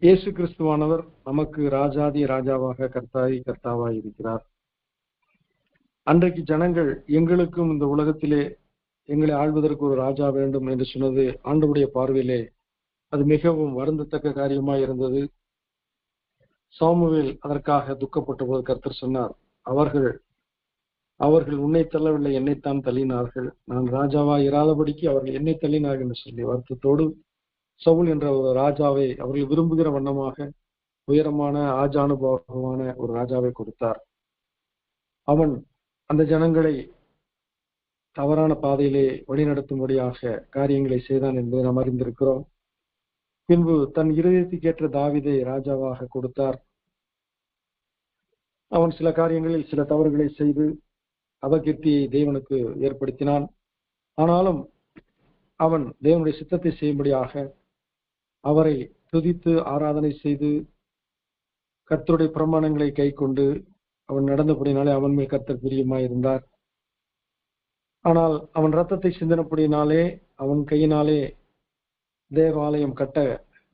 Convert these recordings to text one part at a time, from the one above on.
இயேசு கிறிஸ்துவானவர் நமக்கு ராஜாதி ராஜாவாக கர்த்தாவாய் இருக்கிறார். அன்றைக்கு ஜனங்கள் எங்களுக்கும் இந்த உலகத்திலே எங்களை ஆள்வதற்கு ஒரு ராஜா வேண்டும் என்று சொன்னது ஆண்டவருடைய பார்வையிலே அது மிகவும் வருந்தத்தக்க காரியமாய் இருந்தது. சாமுவேல் அதற்காக துக்கப்பட்ட போது கர்த்தர் சொன்னார், அவர்கள் உன்னை தள்ளவில்லை, என்னைத்தான் தள்ளினார்கள். நான் ராஜாவாய் இராதபடிக்கு அவர்கள் என்னை தள்ளினார்கள் என்று சொல்லி வருத்தத்தோடு சவுல் என்ற ஒரு ராஜாவை அவர்கள் விரும்புகிற வண்ணமாக உயரமான ஆஜானுபாவமான ஒரு ராஜாவை கொடுத்தார். அவன் அந்த ஜனங்களை தவறான பாதையிலே வழிநடத்தும்படியாக காரியங்களை செய்தான் என்பதை நாம் அறிந்திருக்கிறோம். பின்பு தன் இருதயத்துக்கேற்ற தாவீதை ராஜாவாக கொடுத்தார். அவன் சில காரியங்களில் சில தவறுகளை செய்து அபகீர்த்தியை தேவனுக்கு ஏற்படுத்தினான். ஆனாலும் அவன் தேவனுடைய சித்தத்தை செய்யும்படியாக அவரை துதித்து ஆராதனை செய்து கர்த்தருடைய பிரமாணங்களை கை கொண்டு அவன் நடந்தபடினாலே அவன் மேல் கர்த்தர் பிரியமாயிருந்தார். ஆனால் அவன் ரத்தத்தை சிந்தனப்படினாலே அவன் கையினாலே தேவாலயம் கட்ட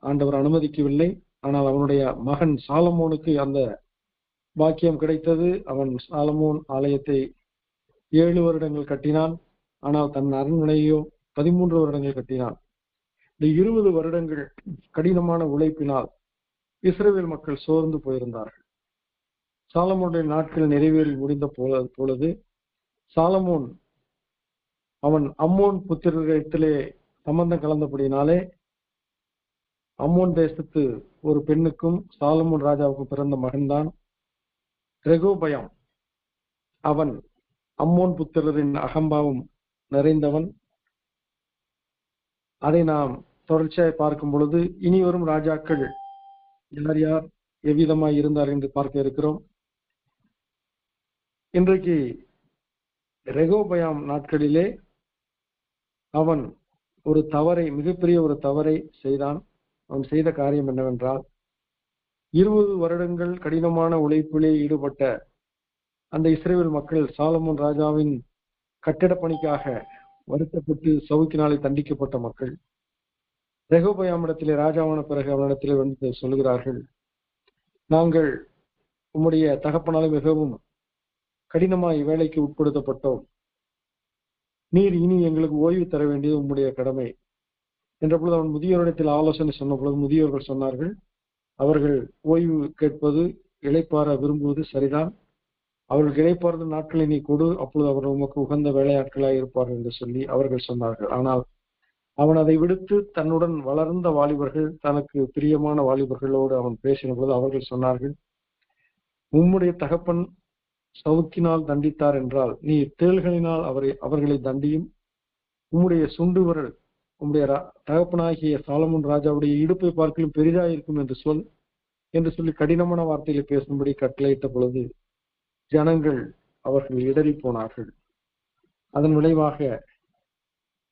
ஆண்டவர் அனுமதிக்கவில்லை. ஆனால் அவனுடைய மகன் சாலமோனுக்கு அந்த பாக்கியம் கிடைத்தது. அவன் சாலமோன் ஆலயத்தை 7 வருடங்கள் கட்டினான். ஆனால் தன் அரண்மனையோ 13 வருடங்கள் கட்டினான். இந்த 20 வருடங்கள் கடினமான உழைப்பினால் இஸ்ரவேல் மக்கள் சோர்ந்து போயிருந்தார்கள். சாலமோனுடைய நாட்கள் நிறைவேறி முடிந்த பொழுது சாலமோன் அவன் அம்மோன் புத்திரத்திலே சம்பந்தம் கலந்தபடினாலே அம்மோன் தேசத்து ஒரு பெண்ணுக்கும் சாலமோன் ராஜாவுக்கும் பிறந்த மகன்தான் ரெகோபயாம். அவன் அம்மோன் புத்திரரின் அகம்பாவம் நிறைந்தவன். அதை நாம் தொடர்ச்சியாய் பார்க்கும் பொழுது இனி வரும் ராஜாக்கள் யார் யார் எவ்விதமாய் இருந்தார் என்று பார்க்க இருக்கிறோம். இன்றைக்கு ரெகோபயாம் நாட்களிலே அவன் ஒரு தவறை, மிகப்பெரிய ஒரு தவறை செய்தான். அவன் செய்த காரியம் என்னவென்றால் 20 வருடங்கள் கடினமான உழைப்பிலே ஈடுபட்ட அந்த இஸ்ரவேல் மக்கள் சாலமோன் ராஜாவின் கட்டிட பணிக்காக வருத்தப்பட்டு சவுக்கினாலே தண்டிக்கப்பட்ட மக்கள் ரெகோபயாமிடத்திலே ராஜாவான பிறகு அவனிடத்திலே வந்து சொல்கிறார்கள், நாங்கள் உம்முடைய தகப்பனாலே மிகவும் கடினமாய் வேலைக்கு உட்படுத்தப்பட்டோம். நீர் இனி எங்களுக்கு ஓய்வு தர வேண்டியது உம்முடைய கடமை என்ற பொழுது அவன் முதியோரிடத்தில் ஆலோசனை சொன்ன பொழுது முதியோர்கள் சொன்னார்கள், அவர்கள் ஓய்வு கேட்பது இளைப்பாற விரும்புவது சரிதான். அவர்கள் இளைப்பாறுத நாட்களை நீ கொடு, அப்பொழுது அவர்கள் உமக்கு உகந்த வேலையாட்களாய் இருப்பார்கள் என்று சொல்லி அவர்கள் சொன்னார்கள். ஆனால் அவன் அதை விடுத்து தன்னுடன் வளர்ந்த வாலிபர்கள், தனக்கு பிரியமான வாலிபர்களோடு அவன் பேசின பொழுது அவர்கள் சொன்னார்கள், உம்முடைய தகப்பன் சவுக்கினால் தண்டித்தார் என்றால் நீ தேள்களினால் அவர்களை தண்டியும். உம்முடைய சுண்டு விரல் உம்முடைய தகப்பனாகிய சாலமோன் ராஜாவுடைய இடுப்பை பார்க்கலும் பெரிதாயிருக்கும் என்று சொல்லி கடினமான வார்த்தையில பேசும்படி கட்டளையிட்ட பொழுது ஜனங்கள் அவர்கள் இடறி போனார்கள். அதன் விளைவாக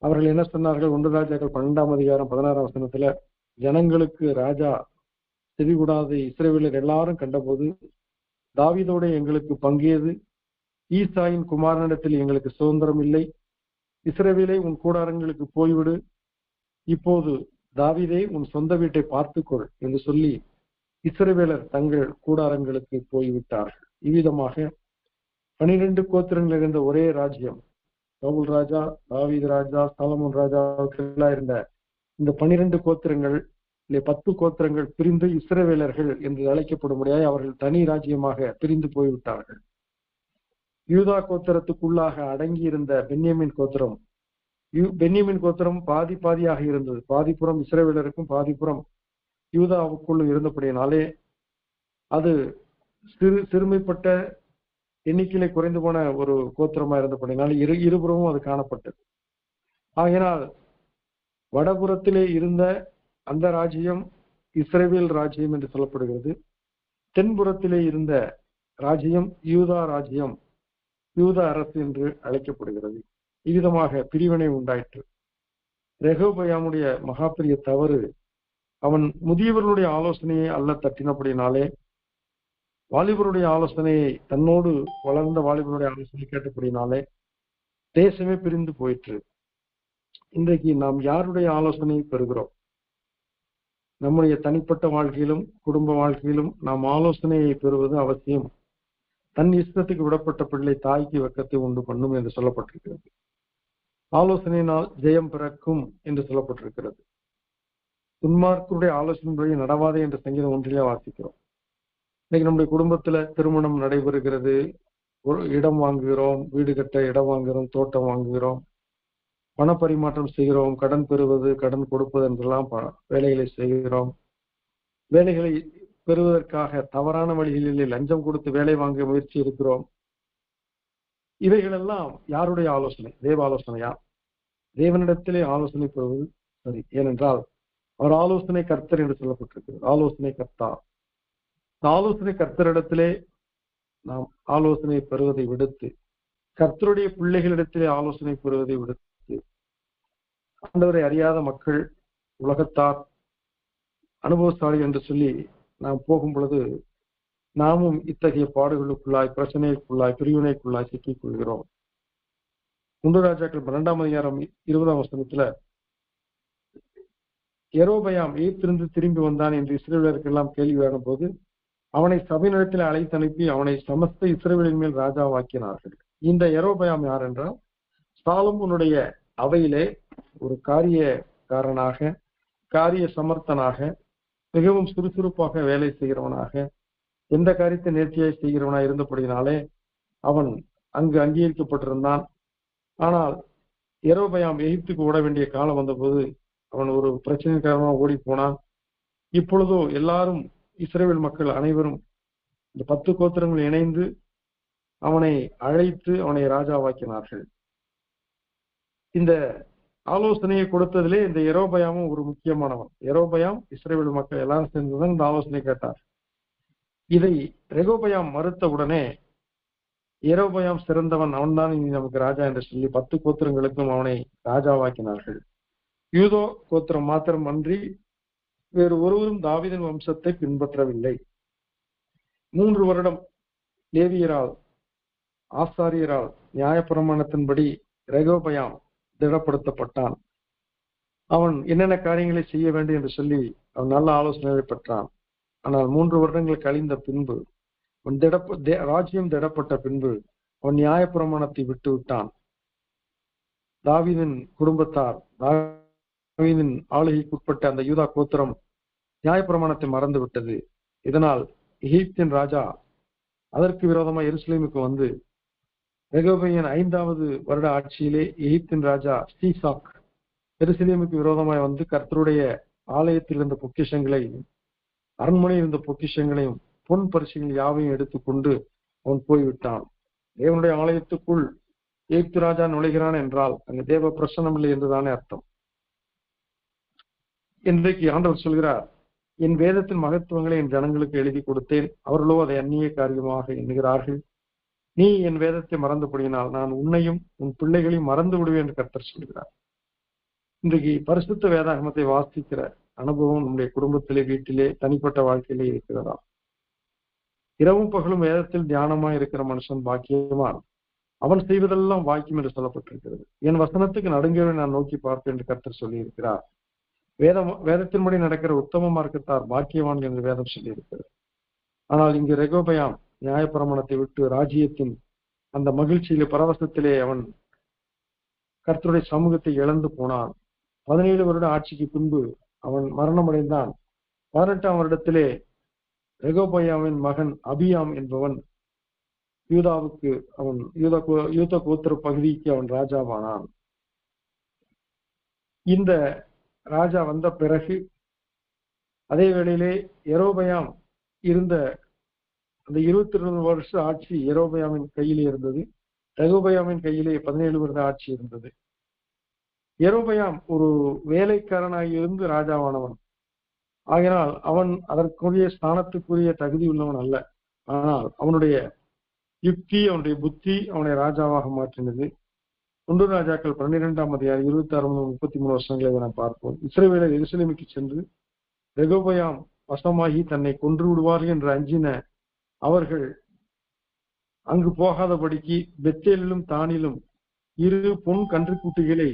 அவர்கள் என்ன சொன்னார்கள்? 1 ராஜாக்கள் 12ஆம் அதிகாரம் 16ஆம் வசனத்துல, ஜனங்களுக்கு ராஜா செவிகூடாத இஸ்ரவேலர் எல்லாரும் கண்டபோது தாவீதோட எங்களுக்கு பங்கேது, ஈசாயின் குமாரனிடத்தில் எங்களுக்கு சுதந்திரம் இல்லை, இஸ்ரவேலை உன் கூடாரங்களுக்கு போய்விடு, இப்போது தாவீதை உன் சொந்த வீட்டை பார்த்துக்கொள் என்று சொல்லி இஸ்ரவேலர் தங்கள் கூடாரங்களுக்கு போய்விட்டார்கள். இவ்விதமாக 12 கோத்திரங்கள் இருந்த ஒரே ராஜ்யம், சவுல் ராஜா, தாவீது ராஜா, சாலமோன் ராஜாவுக்கெல்லாம் இருந்த இந்த 12 கோத்திரங்கள் 10 கோத்திரங்கள் பிரிந்து இஸ்ரவேலர்கள் என்று அழைக்கப்படும்படியாக அவர்கள் தனி ராஜ்யமாக பிரிந்து போய்விட்டார்கள். யூதா கோத்திரத்துக்குள்ளாக அடங்கி இருந்த பென்யமீன் கோத்திரம் பாதி பாதியாக இருந்தது. பாதிப்புறம் இஸ்ரவேலருக்கும் பாதிப்புறம் யூதாவுக்குள்ள இருந்தபடியினாலே அது சிறுமைப்பட்ட எண்ணிக்கையிலே குறைந்து போன ஒரு கோத்திரமா இருந்தபடினாலே இருபுறமும் அது காணப்பட்டது. ஆகையினால் வடபுறத்திலே இருந்த அந்த ராஜ்யம் இஸ்ரவேல் ராஜ்யம் என்று சொல்லப்படுகிறது. தென்புறத்திலே இருந்த ராஜ்யம் யூதா ராஜ்யம், யூதா அரசு என்று அழைக்கப்படுகிறது. இவ்விதமாக பிரிவினை உண்டாயிற்று. ரெகோபயாமுடைய மகா பெரிய தவறு, அவன் முதியவர்களுடைய ஆலோசனையை அல்ல தட்டினபடினாலே வாலிபருடைய ஆலோசனையை, தன்னோடு வளர்ந்த வாலிபருடைய ஆலோசனை கேட்டபடினாலே தேசமே பிரிந்து போயிற்று. இன்றைக்கு நாம் யாருடைய ஆலோசனையை பெறுகிறோம்? நம்முடைய தனிப்பட்ட வாழ்க்கையிலும் குடும்ப வாழ்க்கையிலும் நாம் ஆலோசனையை பெறுவது அவசியம். தன் இஷ்டத்துக்கு விடப்பட்ட பிள்ளை தாய்க்கு வெக்கத்தை உண்டு பண்ணும் என்று சொல்லப்பட்டிருக்கிறது. ஆலோசனையினால் ஜெயம் பிறக்கும் என்று சொல்லப்பட்டிருக்கிறது. துன்மார்க்கருடைய ஆலோசனைப்படி நடவாதே என்ற சங்கீதம் 1 வாசிக்கிறோம். இன்னைக்கு நம்முடைய குடும்பத்துல திருமணம் நடைபெறுகிறது, ஒரு இடம் வாங்குகிறோம், வீடு கட்ட இடம் வாங்குகிறோம், தோட்டம் வாங்குகிறோம், பண பரிமாற்றம் செய்கிறோம், கடன் பெறுவது, கடன் கொடுப்பது என்றெல்லாம் வேலைகளை செய்கிறோம். வேலைகளை பெறுவதற்காக தவறான வழிகளில் லஞ்சம் கொடுத்து வேலை வாங்க முயற்சி இருக்கிறோம். இவைகளெல்லாம் யாருடைய ஆலோசனை? தேவ ஆலோசனையா? தேவனிடத்திலே ஆலோசனை பெறுவது சரி. ஏனென்றால் அவர் ஆலோசனை கர்த்தர் என்று சொல்லப்பட்டிருக்கிறது. ஆலோசனை கர்த்தா. ஆலோசனை கர்த்தரிடத்திலே நாம் ஆலோசனை பெறுவதை விடுத்து கர்த்தருடைய பிள்ளைகளிடத்திலே ஆலோசனை பெறுவதை விடுத்து ஆண்டவரை அறியாத மக்கள், உலகத்தார், அனுபவசாலி என்று சொல்லி நாம் போகும் பொழுது நாமும் இத்தகைய பாடுகளுக்குள்ளாய், பிரச்சனைக்குள்ளாய், பிரிவினைக்குள்ளாய் சிக்கிக் கொள்கிறோம். 1 ராஜாக்கள் 12ஆம் அதிகாரம் 20ஆம் வசனத்துல யெரொபெயாம் எகிப்திலிருந்து திரும்பி வந்தான் என்று இஸ்ரவேலருக்கெல்லாம் கேள்வியான போது அவனை சபையினிடத்தில் அழைத்து அனுப்பி அவனை சமஸ்த இஸ்ரவேலின் மேல் ராஜாவாக்கினார்கள். இந்த யெரொபெயாம் யார் என்றால் சாலமோனுடைய அவையிலே ஒரு காரியக்காரனாக, காரிய சமர்த்தனாக, மிகவும் சுறுசுறுப்பாக வேலை செய்கிறவனாக, எந்த காரியத்தை நேர்த்தியாய் செய்கிறவனாக இருந்தபடினாலே அவன் அங்கு அங்கீகரிக்கப்பட்டிருந்தான். ஆனால் யெரொபெயாம் எகிப்துக்கு ஓட வேண்டிய காலம் வந்தபோது அவன் ஒரு பிரச்சனை காரணமாக ஓடி போனான். இப்பொழுதோ எல்லாரும் இஸ்ரவேல் மக்கள் அனைவரும் இந்த 10 கோத்திரங்கள் இணைந்து அவனை அழைத்து அவனை ராஜாவாக்கினார்கள். இந்த ஆலோசனையை கொடுத்ததிலே இந்த யெரொபெயாமும் ஒரு முக்கியமானவன். யெரொபெயாம் இஸ்ரவேல் மக்கள் எல்லாரும் சேர்ந்துதான் இந்த ஆலோசனை கேட்டார். இதை ரெகொபெயாம் மறுத்த உடனே யெரொபெயாம் சிறந்தவன், அவன்தான் இனி நமக்கு ராஜா என்று சொல்லி 10 கோத்திரங்களுக்கும் அவனை ராஜாவாக்கினார்கள். யூதோ கோத்திரம் மாத்திரம் அன்றி வேறு ஒருவரும் தாவீதின் வம்சத்தை பின்பற்றவில்லை. 3 வருடம் லேவியரால், ஆசாரியரால் நியாயப்பிரமாணத்தின்படி ரெகொபெயாம் திடப்படுத்தப்பட்டான். அவன் என்னென்ன காரியங்களை செய்ய வேண்டும் என்று சொல்லி அவன் நல்ல ஆலோசனைகளை பெற்றான். ஆனால் 3 வருடங்கள் கழிந்த பின்பு அவன் ராஜ்யம் திடப்பட்ட பின்பு அவன் நியாயப்பிரமாணத்தை விட்டு விட்டான். தாவீதின் குடும்பத்தார், தாவீதின் ஆளுகைக்குட்பட்ட அந்த யூதா கோத்திரம் நியாயப்பிரமாணத்தை மறந்து விட்டது. இதனால் எகிப்தின் ராஜா அதற்கு விரோதமாக எருசலேமுக்கு வந்து ரெகொபெயாம் 5வது வருட ஆட்சியிலே எகிப்தின் ராஜா சீசாக் எருசலேமுக்கு விரோதமாய் வந்து கர்த்தருடைய ஆலயத்தில் இருந்த பொக்கிஷங்களையும் அரண்மனையில் இருந்த பொக்கிஷங்களையும் பொன் பரிசுகள் யாவையும் எடுத்துக்கொண்டு அவன் போய்விட்டான். தேவனுடைய ஆலயத்துக்குள் எகிப்து ராஜா நுழைகிறான் என்றால் அங்கு தேவ பிரசன்னம் இல்லை என்றுதானே அர்த்தம். இன்றைக்கு ஆண்டவர் சொல்கிறார், என் வேதத்தின் மகத்துவங்களை என் ஜனங்களுக்கு எழுதி கொடுத்தேன், அவர்களோ அதை அந்நிய காரியமாக எண்ணுகிறார்கள். நீ என் வேதத்தை மறந்துபடியினால் நான் உன்னையும் உன் பிள்ளைகளையும் மறந்து விடுவேன் என்று கர்த்தர் சொல்கிறார். இன்றைக்கு பரிசுத்த வேதாகமத்தை வாசிக்கிற அனுபவம் நம்முடைய குடும்பத்திலே, வீட்டிலே, தனிப்பட்ட வாழ்க்கையிலே இருக்கிறதா? இரவும் பகலும் வேதத்தில் தியானமா இருக்கிற மனுஷன் பாக்கியமான், அவன் செய்வதெல்லாம் வாக்கியம் என்று சொல்லப்பட்டிருக்கிறது. என் வசனத்துக்கு நடுங்கவே நான் நோக்கி பார்ப்பேன் என்று கர்த்தர் சொல்லி இருக்கிறார். வேதத்தின்படி நடக்கிற உத்தம மார்க்கத்தார் பாக்கியவான் என்று வேதம் சொல்லி இருக்கிறது. ஆனால் இங்கு ரெகொபெயாம் நியாயப்பிரமாணத்தை விட்டு ராஜ்யத்தின் அந்த மகிழ்ச்சியிலே, பரவசத்திலே அவன் கர்த்தருடைய சமூகத்தை இழந்து போனான். 17 வருட ஆட்சிக்கு பின்பு அவன் மரணம் அடைந்தான். 18ஆம் வருடத்திலே ரெகொபெயாமின் மகன் அபியாம் என்பவன் யூதாவுக்கு, அவன் யூத கோத்திர பகுதிக்கு அவன் ராஜாவானான். இந்த ராஜா வந்த பிறகு அதே வேளையிலே யெரொபெயாம் இருந்த அந்த 22 வருஷ ஆட்சி யெரொபெயாமின் கையிலே இருந்தது. ரெகொபெயாமின் கையிலே 17 வருட ஆட்சி இருந்தது. யெரொபெயாம் ஒரு வேலைக்காரனாக இருந்து ராஜாவானவன். ஆகினால் அவன் அதற்குரிய ஸ்தானத்துக்குரிய தகுதி உள்ளவன் அல்ல. ஆனால் அவனுடைய யுக்தி, அவனுடைய புத்தி அவனை ராஜாவாக மாற்றினது. 1 ராஜாக்கள் 12ஆம் அதிகாரம் 26-33 வருஷங்களை நாம் பார்ப்போம். இஸ்ரவேலர் எருசலேமுக்கு சென்று ரெகொபெயாம் வசமாகி தன்னை கொன்று விடுவார்கள் என்று அஞ்சின அவர்கள் அங்கு போகாதபடிக்கு பெத்தேலிலும் தானிலும் 2 பொன் கன்றுக்குட்டிகளை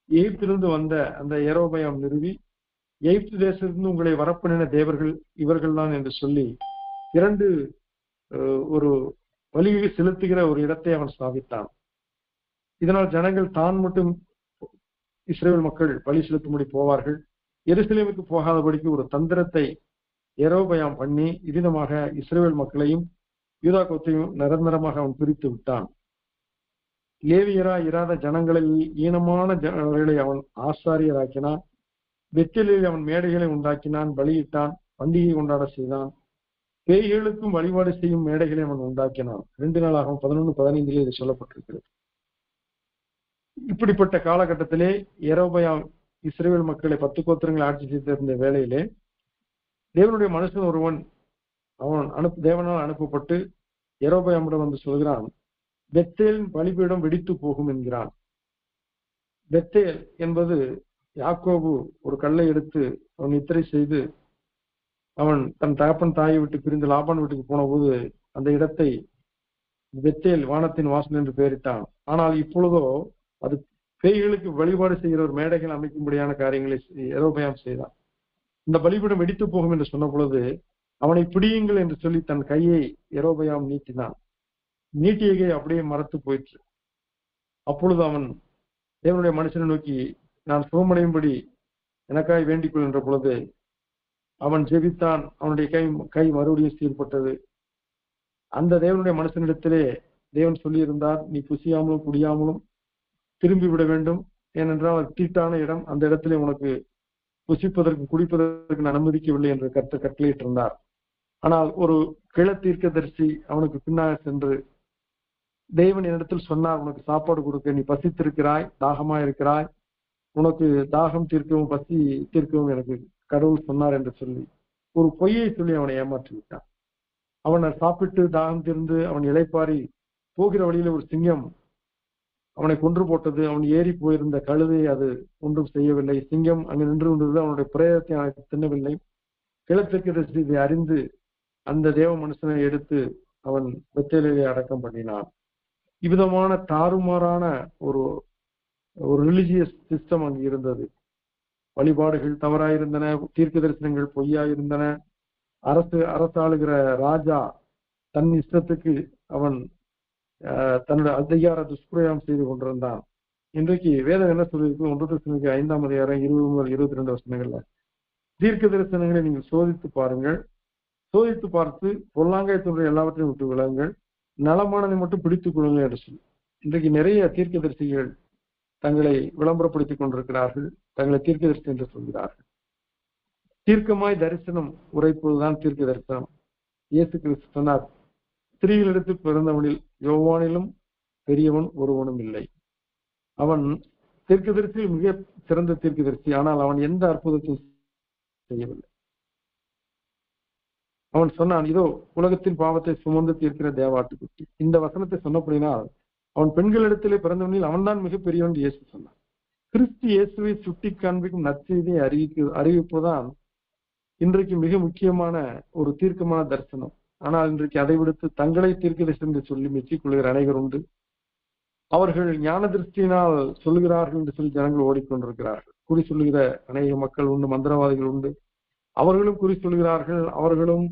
எகிப்திலிருந்து வந்த அந்த யெரொபெயாம் நிறுவி எகிப்து தேசத்திலிருந்து உங்களை வரப்பண்ணின தேவர்கள் இவர்கள் தான் என்று சொல்லி இரண்டு ஒரு வழியை செலுத்துகிற ஒரு இடத்தை அவன் ஸ்தாபித்தான். இதனால் ஜனங்கள் தான் மட்டும் இஸ்ரேல் மக்கள் பலி செலுத்தும்படி போவார்கள், எருசலேமுக்கு போகாதபடிக்கு ஒரு தந்திரத்தை யெரொபெயாம் பண்ணி இவ்விதமாக இஸ்ரேல் மக்களையும் யூதா கோத்தையும் நிரந்தரமாக அவன் பிரித்து விட்டான். லேவியராய் இராத ஜனங்களில் ஈனமான ஜனங்களை அவன் ஆசாரியராக்கினான். பெத்தேலில் அவன் மேடைகளை உண்டாக்கினான், பலியிட்டான், பண்டிகை கொண்டாட செய்தான். பேய்களுக்கும் வழிபாடு செய்யும் மேடைகளை அவன் உண்டாக்கினான். 2 நாளாகவும் 11:15 இது சொல்லப்பட்டிருக்கிறது. இப்படிப்பட்ட காலகட்டத்திலே யெரொபெயாம் இஸ்ரேல் மக்களை 10 கோத்திரங்களை ஆட்சி செய்திருந்த வேளையிலே தேவனுடைய மனுஷன் ஒருவன் அவன் தேவனால் அனுப்பப்பட்டு யெரொபெயாமிடம் வந்து சொல்கிறான், பெத்தேலின் பலிபீடம் வெடித்து போகும் என்கிறான். பெத்தேல் என்பது யாக்கோபு ஒரு கல்லை எடுத்து அவன் நித்திரை செய்து அவன் தன் தகப்பன் தாயை விட்டு பிரிந்து லாபான் வீட்டுக்கு போன போது அந்த இடத்தை பெத்தேல் வானத்தின் வாசல் என்று பெயரிட்டான். ஆனால் இப்பொழுதோ அது பேய்களுக்கு வழிபாடு செய்கிற ஒரு மேடைகள் அமைக்கும்படியான காரியங்களை யெரொபெயாம் செய்தான். இந்த பலிபீடம் வெடித்து போகும் என்று சொன்ன பொழுது அவனை பிடியுங்கள் என்று சொல்லி தன் கையை யெரொபெயாம் நீட்டினான். நீட்டிய கை அப்படியே மரத்து போயிற்று. அப்பொழுது அவன் தேவனுடைய மனுஷனை நோக்கி, நான் சுகமடையும்படி எனக்காய் வேண்டிக் கொள்கின்ற பொழுது அவன் ஜெபித்தான். அவனுடைய கை மறுபடியும் சீர்பட்டது. அந்த தேவனுடைய மனுஷனிடத்திலே தேவன் சொல்லியிருந்தார், நீ புசியாமலும் குடியாமலும் திரும்பி விட வேண்டும், ஏனென்றால் அது தீட்டான இடம், அந்த இடத்திலே உனக்கு புசிப்பதற்கு குடிப்பதற்கு அனுமதிக்கவில்லை என்று கர்த்தர் கட்டளையிட்டிருந்தார். ஆனால் ஒரு கிழத்தீர்க்கதரிசி அவனுக்கு பின்னாக சென்று தேவன் என்னிடத்தில் சொன்னார், உனக்கு சாப்பாடு கொடுக்க, நீ பசித்திருக்கிறாய், தாகமா இருக்கிறாய், உனக்கு தாகம் தீர்க்கவும் பசி தீர்க்கவும் எனக்கு கடவுள் சொன்னார் என்று சொல்லி ஒரு பொய்யை சொல்லி அவனை ஏமாற்றி விட்டான். அவனை சாப்பிட்டு தாகம் தீர்ந்து அவன் இளைப்பாரி போகிற வழியில ஒரு சிங்கம் அவனை கொன்று போட்டது. அவன் ஏறி போயிருந்த கழுதை அது ஒன்றும் செய்யவில்லை. சிங்கம் அங்கு நின்று கொண்டிருந்தது, அவனுடைய பிரேதத்தை அவனுக்கு தின்னவில்லை. கிழத்திற்கு இதை அறிந்து அந்த தேவ மனுஷனை எடுத்து அவன் பெத்தேலிலே அடக்கம் பண்ணினான். இவ்விதமான தாறுமாறான ஒரு ரிலிஜியஸ் சிஸ்டம் அங்கு இருந்தது. வழிபாடுகள் தவறாயிருந்தன, தீர்க்க தரிசனங்கள் பொய்யாயிருந்தன. அரசாளுகிற ராஜா தன் இஷ்டத்துக்கு அவன் தன்னுடைய அதிகார துஷ்பிரயோகம் செய்து கொண்டிருந்தான். இன்றைக்கு வேதம் என்ன சொல்லியிருக்கு? 1 தெசலோனிக்கேயர் 5ஆம் அதிகாரம் 20-22 வசனங்கள்ல தீர்க்க தரிசனங்களை நீங்கள் சோதித்து பாருங்கள், சோதித்து பார்த்து பொல்லாங்காயத்தினுடைய எல்லாவற்றையும் விட்டு விலகுங்கள், நலமானதை மட்டும் பிடித்துக் கொள்ளுங்கள் என்று சொல்லி இன்றைக்கு நிறைய தீர்க்கதரிசிகள் தங்களை விளம்பரப்படுத்திக் கொண்டிருக்கிறார்கள். தங்களை தீர்க்கதரிசி என்று சொல்கிறார்கள். தீர்க்கமாய் தரிசனம் உரைப்பதுதான் தீர்க்க தரிசனம். இயேசு கிறிஸ்து சொன்னார், ஸ்திரீகளிடத்தில் பிறந்தவனில் யோவானிலும் பெரியவன் ஒருவனும் இல்லை. அவன் தீர்க்கதரிசியில் மிக சிறந்த தீர்க்கதரிசி, ஆனால் அவன் எந்த அற்புதத்தையும் செய்யவில்லை. அவன் சொன்னான், இதோ உலகத்தின் பாவத்தை சுமந்து தீர்க்கிற தேவாட்டுக்குட்டி. இந்த வசனத்தை சொன்னபடினால் அவன் பெண்களிடத்திலே பிறந்தவனில் அவன்தான் மிகப்பெரியவன் இயேசு சொன்னான். கிறிஸ்து இயேசுவை சுட்டி காண்பிக்கும் நற்செய்தியை அறிவிப்புதான் இன்றைக்கு மிக முக்கியமான ஒரு தீர்க்கமான தரிசனம். ஆனால் இன்றைக்கு அதை விடுத்து தங்களை தீர்க்கதரிசி என்று சொல்லி மெச்சிக் கொள்கிற அனைவர் உண்டு. அவர்கள் ஞான திருஷ்டியினால் சொல்கிறார்கள் என்று சொல்லி ஜனங்கள் ஓடிக்கொண்டிருக்கிறார்கள். குறி சொல்லுகிற அநேக மக்கள் உண்டு, மந்திரவாதிகள் உண்டு. அவர்களும் குறி சொல்கிறார்கள், அவர்களும்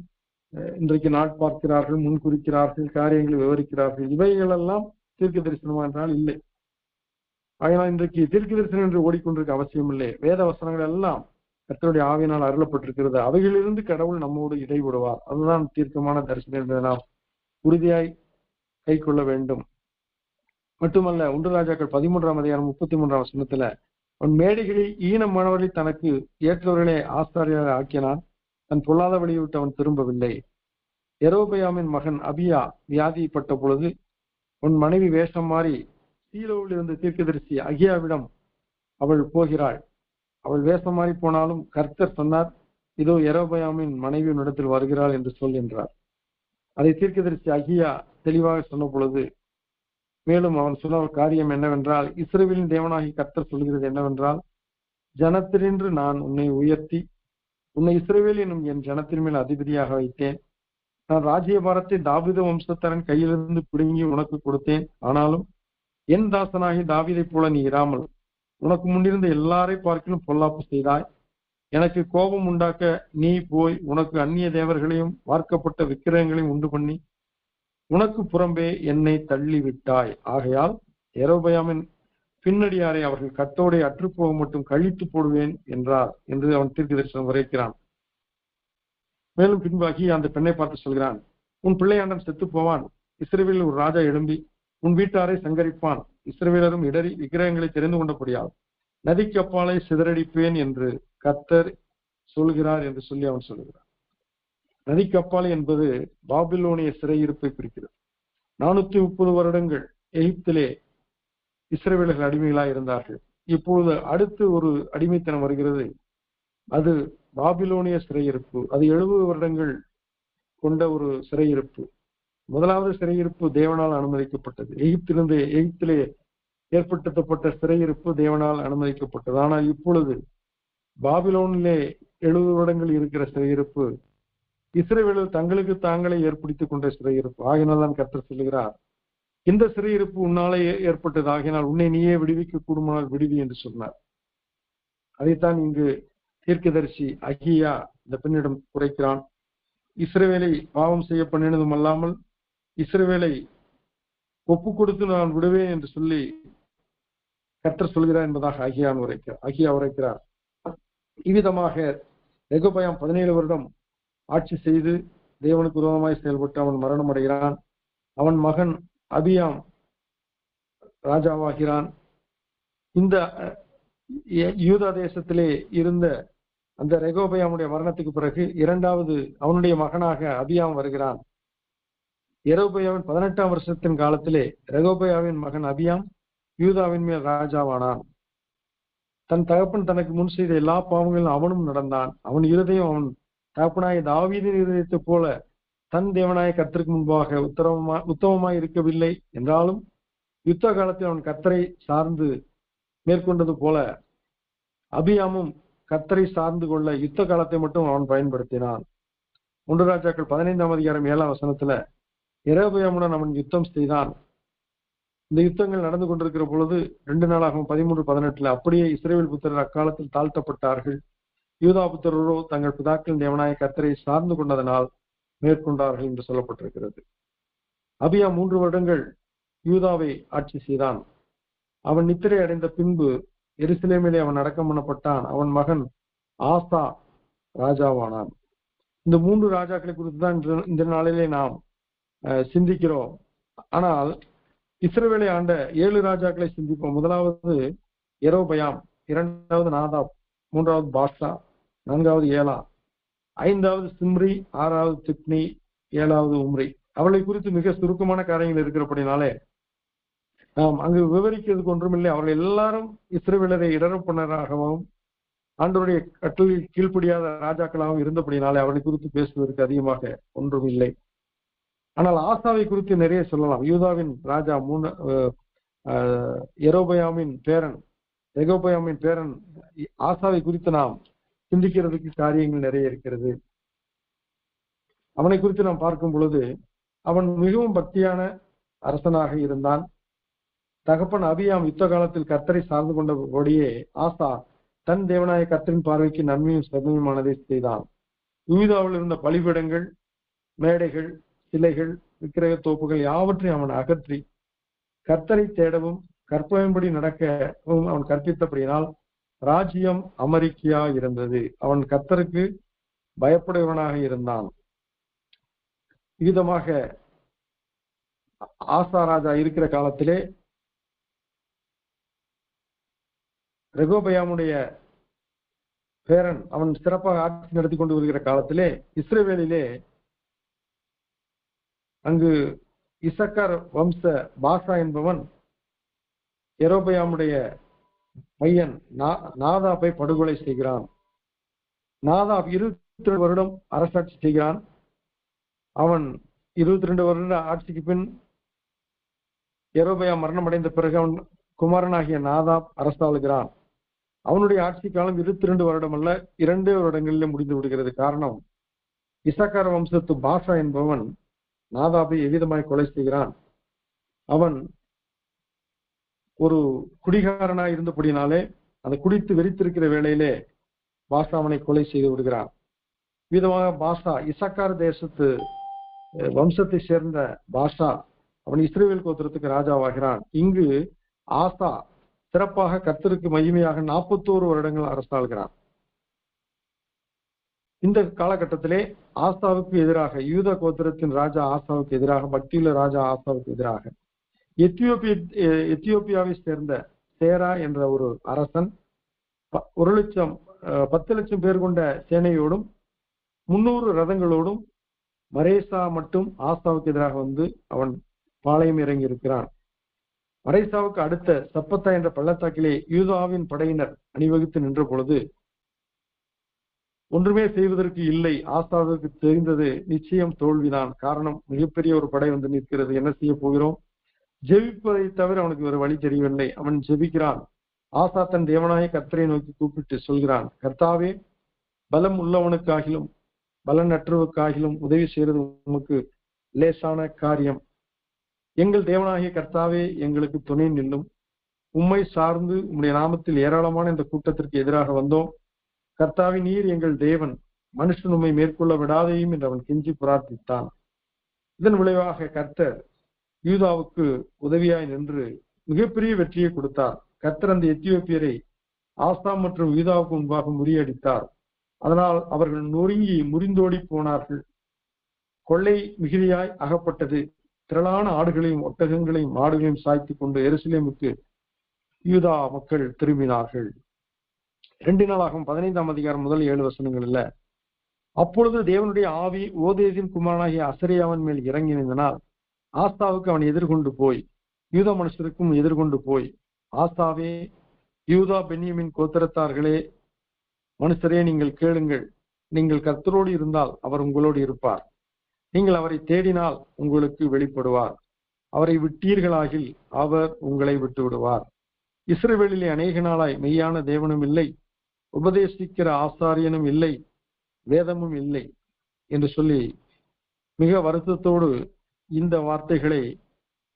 இன்றைக்கு நாட்பார்க்கிறார்கள், முன்குறிக்கிறார்கள், காரியங்களை விவரிக்கிறார்கள். இவைகளெல்லாம் தீர்க்க தரிசனமா என்றால் இல்லை. அதனால் இன்றைக்கு தீர்க்க தரிசனம் என்று ஓடிக்கொண்டிருக்க அவசியம் இல்லை. வேத வசனங்கள் எல்லாம் கர்த்தருடைய ஆவியினால் அருளப்பட்டிருக்கிறது. அவைகளிலிருந்து கடவுள் நம்மோடு இடைவிடுவார். அதுதான் தீர்க்கமான தரிசனம் என்பதை நாம் உறுதியாய் கை கொள்ள வேண்டும். மட்டுமல்ல, 1 ராஜாக்கள் 13ஆம் அதிகாரம் 33ஆம் வசனத்துல அவன் மேடைகளில் ஈனமானவர்களை தனக்கு ஏற்றவர்களை ஆசாரியாக ஆக்கினான். தன் பொல்லாத வழியை விட்டு அவன் திரும்பவில்லை. யெரொபெயாமின் மகன் அபியா வியாதிப்பட்ட பொழுது உன் மனைவி வேஷம் மாறி சீலோவில் இருந்த தீர்க்கதரிசி அகியாவிடம் அவள் போகிறாள். அவள் வேஷம் மாறி போனாலும் கர்த்தர் சொன்னார், இதோ யெரொபெயாமின் மனைவி உன்னிடத்தில் வருகிறாள் என்று சொல் என்றார். அதை தீர்க்கதரிசி அகியா தெளிவாக சொன்ன பொழுது மேலும் அவன் சொன்ன காரியம் என்னவென்றால், இஸ்ரவேலின் தேவனாகி கர்த்தர் சொல்கிறது என்னவென்றால், ஜனத்தினின்று நான் உன்னை உயர்த்தி உன்னை இஸ்ரவேல் என்னும் என் ஜனத்தின் மேல் அதிபதியாக வைத்தேன். நான் ராஜ்யபாரத்தை தாவீது வம்சத்தரன் கையிலிருந்து பிடுங்கி உனக்கு கொடுத்தேன். ஆனாலும் என் தாசனாகி தாவீதை போல நீ இராமல் உனக்கு முன்னிருந்த எல்லாரை பார்க்கிலும் பொல்லாப்பு செய்தாய். எனக்கு கோபம் உண்டாக்க நீ போய் உனக்கு அந்நிய தேவர்களையும் வார்க்கப்பட்ட விக்கிரகங்களையும் உண்டு பண்ணி உனக்கு புறம்பே என்னை தள்ளிவிட்டாய். ஆகையால் யெரொபெயாமின் பின்னடியாரை அவர்கள் கட்டோடை அற்றுப்போக மட்டும் கழித்து போடுவேன் என்றார் என்று அவன் தீர்க்க தரிசனம் உரைக்கிறான். மேலும் பின்பு அகியா அந்த பெண்ணை பார்த்து சொல்கிறான், உன் பிள்ளையாண்டன் செத்து போவான், இஸ்ரவேலில் ஒரு ராஜா எழும்பி உன் வீட்டாரை சங்கரிப்பான், இஸ்ரவேலரும் இடறி விக்கிரகங்களை தெரிந்து கொண்டபடியால் நதிக்கு அப்பாலை சிதறடிப்பேன் என்று கர்த்தர் சொல்கிறார் என்று சொல்லி அவன் சொல்கிறான். நதிக்கு அப்பாலை என்பது பாபிலோனிய சிறையிருப்பை குறிக்கிறது. 430 வருடங்கள் எகிப்திலே இஸ்ரவேலர்கள் அடிமைகளாக இருந்தார்கள். இப்பொழுது அடுத்து ஒரு அடிமைத்தனம் வருகிறது. அது பாபிலோனிய சிறையிருப்பு. அது 70 வருடங்கள் கொண்ட ஒரு சிறையிருப்பு. முதலாவது சிறையிருப்பு தேவனால் அனுமதிக்கப்பட்டது. எகிப்திலே ஏற்படுத்தப்பட்ட சிறையிருப்பு தேவனால் அனுமதிக்கப்பட்டது. ஆனால் இப்பொழுது பாபிலோனிலே 70 வருடங்கள் இருக்கிற சிறையிருப்பு இஸ்ரவேலர் தங்களுக்கு தாங்களே ஏற்படுத்திக் கொண்ட சிறையிருப்பு. ஆகினால் தான் கர்த்தர் சொல்லுகிறார், இந்த சிறையிருப்பு உன்னாலே ஏற்பட்டது, ஆகினால் உன்னை நீயே விடுவிக்க கூடுமானால் விடுவி என்று சொன்னார். அதைத்தான் இங்கு தீர்க்கதரிசி அகியா இந்த பெண்ணிடம் குறைக்கிறான். இஸ்ரவேலை பாவம் செய்ய பண்ணினதும் அல்லாமல் இஸ்ரவேலை ஒப்பு கொடுத்து நான் விடுவேன் என்று சொல்லி கர்த்தர் சொல்கிறார் என்பதாக அகியா உரைக்கிறார். இவ்விதமாக ரெகொபெயாம் 17 வருடம் ஆட்சி செய்து தேவனுக்கு விரோதமாய் செயல்பட்டு அவன் மரணம் அடைகிறான். அவன் மகன் அபியாம் ராஜாவாகிறான். இந்த யூதா தேசத்திலே இருந்த அந்த ரெகொபெயாமுடைய மரணத்துக்கு பிறகு இரண்டாவது அவனுடைய மகனாக அபியாம் வருகிறான். யெரொபெயாமின் 18ஆம் வருஷத்தின் காலத்திலே ரெகொபெயாவின் மகன் அபியாம் யூதாவின் மேல் ராஜாவானான். தன் தகப்பன் தனக்கு முன் செய்த எல்லா பாவங்களும் அவனும் நடந்தான். அவன் இருதயம் அவன் தகப்பனாய தாவீதின் இருதயத்தை போல தன் தேவனாய கர்த்தருக்கு முன்பாக உத்தமமாய் இருக்கவில்லை என்றாலும் யுத்த காலத்தில் அவன் கர்த்தரை சார்ந்து மேற்கொண்டது போல அபியாமும் கர்த்தரை சார்ந்து கொள்ள யுத்த காலத்தை மட்டும் அவன் பயன்படுத்தினான். 1 ராஜாக்கள் 15ஆம் அதிகாரம் 7ஆம் வசனத்துல யெரொபெயாமுடன் அவன் யுத்தம் செய்தான். இந்த யுத்தங்கள் நடந்து கொண்டிருக்கிற பொழுது 2 நாளாகவும் 13:18 அப்படியே இஸ்ரவேல் புத்திரர் அக்காலத்தில் தாழ்த்தப்பட்டார்கள். யூதா புத்திரரோ தங்கள் பிதாக்களின் தேவனாய கர்த்தரை சார்ந்து கொண்டதனால் மேற்கொண்டார்கள் என்று சொல்லப்பட்டிருக்கிறது. அபியா 3 வருடங்கள் யூதாவை ஆட்சி செய்தான். அவன் நித்திரை அடைந்த பின்பு எருசலேமிலே அவன் அடக்கம் பண்ணப்பட்டான். அவன் மகன் ஆசா ராஜாவானான். இந்த 3 ராஜாக்களை குறித்து தான் இந்த நாளிலே நாம் சிந்திக்கிறோம். ஆனால் இஸ்ரவேலை ஆண்ட 7 ராஜாக்களை சிந்திப்போம். முதலாவது யெரொபெயாம், 2வது நாதாப், 3வது பாஷா, 4வது ஏலா, 5வது சிம்ரி, 6வது திப்னி, 7வது உம்ரி. அவளை குறித்து மிக சுருக்கமான காரியங்கள் இருக்கிறபடினாலே நாம் அங்கு விவரிக்கிறதுக்கு ஒன்றுமில்லை. அவர்கள் எல்லாரும் இஸ்ரவேலரை இடரப்பனராகவும் ஆண்டவருடைய கட்டளையில் கீழ்ப்படியாத ராஜாக்களாகவும் இருந்தபடினாலே அவர்களை குறித்து பேசுவதற்கு அதிகமாக ஒன்றுமில்லை. ஆனால் ஆசாவை குறித்து நிறைய சொல்லலாம். யூதாவின் ராஜா யெரொபெயாமின் பேரன் ரெகொபெயாமின் பேரன் ஆசாவை குறித்து நாம் சிந்திக்கிறதுக்கு காரியங்கள் நிறைய இருக்கிறது. அவனை குறித்து நாம் பார்க்கும் பொழுது அவன் மிகவும் பக்தியான அரசனாக இருந்தான். தகப்பன் அபியாம் யுத்த காலத்தில் கர்த்தரை சார்ந்து கொண்டபடியே ஆசா தன் தேவனாய கர்த்தரின் பார்வைக்கு நன்மையும் செம்மையுமானதை செய்தான். யூதாவில் இருந்த பலிபீடங்கள், மேடைகள், சிலைகள், விக்கிரக தோப்புகள் யாவற்றையும் அவன் அகற்றி கர்த்தரை தேடவும் கற்பனையின்படி நடக்கவும் அவன் கற்பித்தபடியினால் ராஜ்யம் அமெரிக்கையா இருந்தது. அவன் கர்த்தருக்கு பயப்படுவனாக இருந்தான். விதமாக ஆசா ராஜா இருக்கிற காலத்திலே ரெகொபெயாமுடைய பேரன் அவன் சிறப்பாக ஆட்சி நடத்தி கொண்டு வருகிற காலத்திலே இஸ்ரவேலிலே அங்கு இசக்கார் வம்ச பாஷா என்பவன் யெரொபெயாமுடைய பையன் நாதாபை படுகொலை செய்கிறான். நாதாப் 22 வருடம் அரசாட்சி செய்கிறான். அவன் 22 வருட ஆட்சிக்கு பின் யெரொபெயாம் மரணம் அடைந்த பிறகு அவன் குமாரனாகிய நாதாப் அரசாளுகிறான். அவனுடைய ஆட்சி காலம் 22 வருடம் அல்ல, 2 வருடங்களிலே முடிந்து விடுகிறது. காரணம், இசக்கார் வம்சத்து பாஷா என்பவன் நாதாபை எவ்விதமாய் கொலை செய்கிறான். அவன் ஒரு குடிகாரனாய் இருந்தபடினாலே அந்த குடித்து வெறித்திருக்கிற வேளையிலே பாஷா அவனை கொலை செய்து விடுகிறான். விதமாக பாஷா இசக்கார் தேசத்து வம்சத்தை சேர்ந்த பாஷா அவன் இஸ்ரவேல் கோத்திரத்துக்கு ராஜாவாகிறான். இங்கு ஆசா சிறப்பாக கர்த்தருக்கு மகிமையாக 41 வருடங்கள் அரசாள்கிறான். இந்த காலகட்டத்திலே ஆசாவுக்கு எதிராக, யூத கோத்திரத்தின் ராஜா ஆசாவுக்கு எதிராக, பக்தியுள்ள ராஜா ஆசாவுக்கு எதிராக எத்தியோப்பியாவை சேர்ந்த சேரா என்ற ஒரு அரசன் 10 லட்சம் பேர் கொண்ட சேனையோடும் 300 ரதங்களோடும் மரேசா மட்டும் ஆசாவுக்கு எதிராக வந்து அவன் பாளையம் இறங்கி இருக்கிறான். மரேசாவுக்கு அடுத்த சப்பத்தா என்ற பள்ளத்தாக்கிலே யூதாவின் படையினர் அணிவகுத்து நின்ற பொழுது ஒன்றுமே செய்வதற்கு இல்லை. ஆசாவுக்கு தெரிந்தது நிச்சயம் தோல்விதான். காரணம், மிகப்பெரிய ஒரு படை வந்து நிற்கிறது, என்ன செய்ய போகிறோம்? ஜெபிப்பதை தவிர அவனுக்கு ஒரு வழி தெரியவில்லை. அவன் ஜெபிக்கிறான். ஆசா தன் தேவனாய கர்த்தரை நோக்கி கூப்பிட்டு சொல்கிறான், கர்த்தாவே, பலம் உள்ளவனுக்காகிலும் பலனற்றவுக்காகிலும் உதவி செய்வது உமக்கு லேசான காரியம். எங்கள் தேவனாகிய கர்த்தாவே, எங்களுக்கு துணை நில்லும். உம்மை சார்ந்து உம்முடைய நாமத்தில் ஏராளமான இந்த கூட்டத்திற்கு எதிராக வந்தோம். கர்த்தாவே, நீர் எங்கள் தேவன், மனுஷன் உம்மை மேற்கொள்ள விடாதையும் என்று அவன் கெஞ்சி பிரார்த்தித்தான். இதன் விளைவாக கர்த்தர் யூதாவுக்கு உதவியாய் நின்று மிகப்பெரிய வெற்றியை கொடுத்தார். கர்த்தர் அந்த எத்தியோப்பியரை ஆசா மற்றும் யூதாவுக்கு முன்பாக முறியடித்தார். அதனால் அவர்கள் நொறுங்கி முறிந்தோடி போனார்கள். கொள்ளை மிகுதியாய் அகப்பட்டது. திரளான ஆடுகளையும் ஒட்டகங்களையும் மாடுகளையும் சாய்த்து கொண்டு எருசலேமுக்கு யூதா மக்கள் திரும்பினார்கள். 2 நாளாகும் 15ஆம் அதிகாரம் முதல் 7 வசனங்கள்ல, அப்பொழுது தேவனுடைய ஆவி ஓதேதின் குமாரனாகிய அசரியாவின் மேல் இறங்கி நின்றனால் ஆசாவுக்கு அவன் எதிர்கொண்டு போய் யூதா மனுஷருக்கும் எதிர்கொண்டு போய், ஆசாவே, யூதா பென்யமின் கோத்திரத்தார்களே, மனுஷரே, நீங்கள் கேளுங்கள். நீங்கள் கர்த்தரோடு இருந்தால் அவர் உங்களோடு இருப்பார். நீங்கள் அவரை தேடினால் உங்களுக்கு வெளிப்படுவார். அவரை விட்டீர்களாகில் அவர் உங்களை விட்டு விடுவார். இஸ்ரவேலிலே அநேக நாளாய் மெய்யான தேவனும் இல்லை, உபதேசிக்கிற ஆசாரியனும் இல்லை, வேதமும் இல்லை என்று சொல்லி மிக வருத்தத்தோடு இந்த வார்த்தைகளை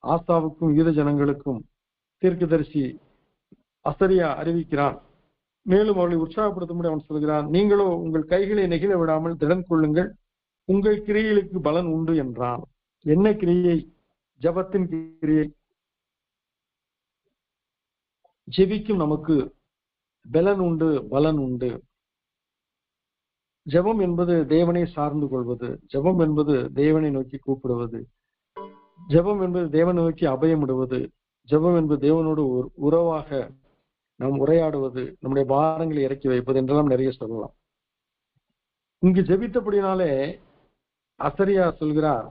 ஆசாவுக்கும் யூத ஜனங்களுக்கும் தீர்க்கதரிசி அசரியா அறிவிக்கிறான். மேலும் அவர்களை உற்சாகப்படுத்தும்படி அவன் சொல்கிறான், நீங்களோ உங்கள் கைகளை நெகிழ விடாமல் திடன் கொள்ளுங்கள், உங்கள் கிரியைகளுக்கு பலன் உண்டு என்றான். என்ன கிரியை? ஜபத்தின் கிரியை. ஜெபிக்கும் நமக்கு பலன் உண்டு, பலன் உண்டு. ஜபம் என்பது தேவனை சார்ந்து கொள்வது. ஜபம் என்பது தேவனை நோக்கி கூப்பிடுவது. ஜபம் என்பது தேவனை நோக்கி அபயமிடுவது. ஜபம் என்பது தேவனோடு ஒரு உறவாக நாம் உரையாடுவது, நம்முடைய பாரங்களை இறக்கி வைப்பது என்றெல்லாம் நிறைய சொல்லலாம். இங்கு ஜெபித்தபடினாலே அசரியா சொல்கிறார்,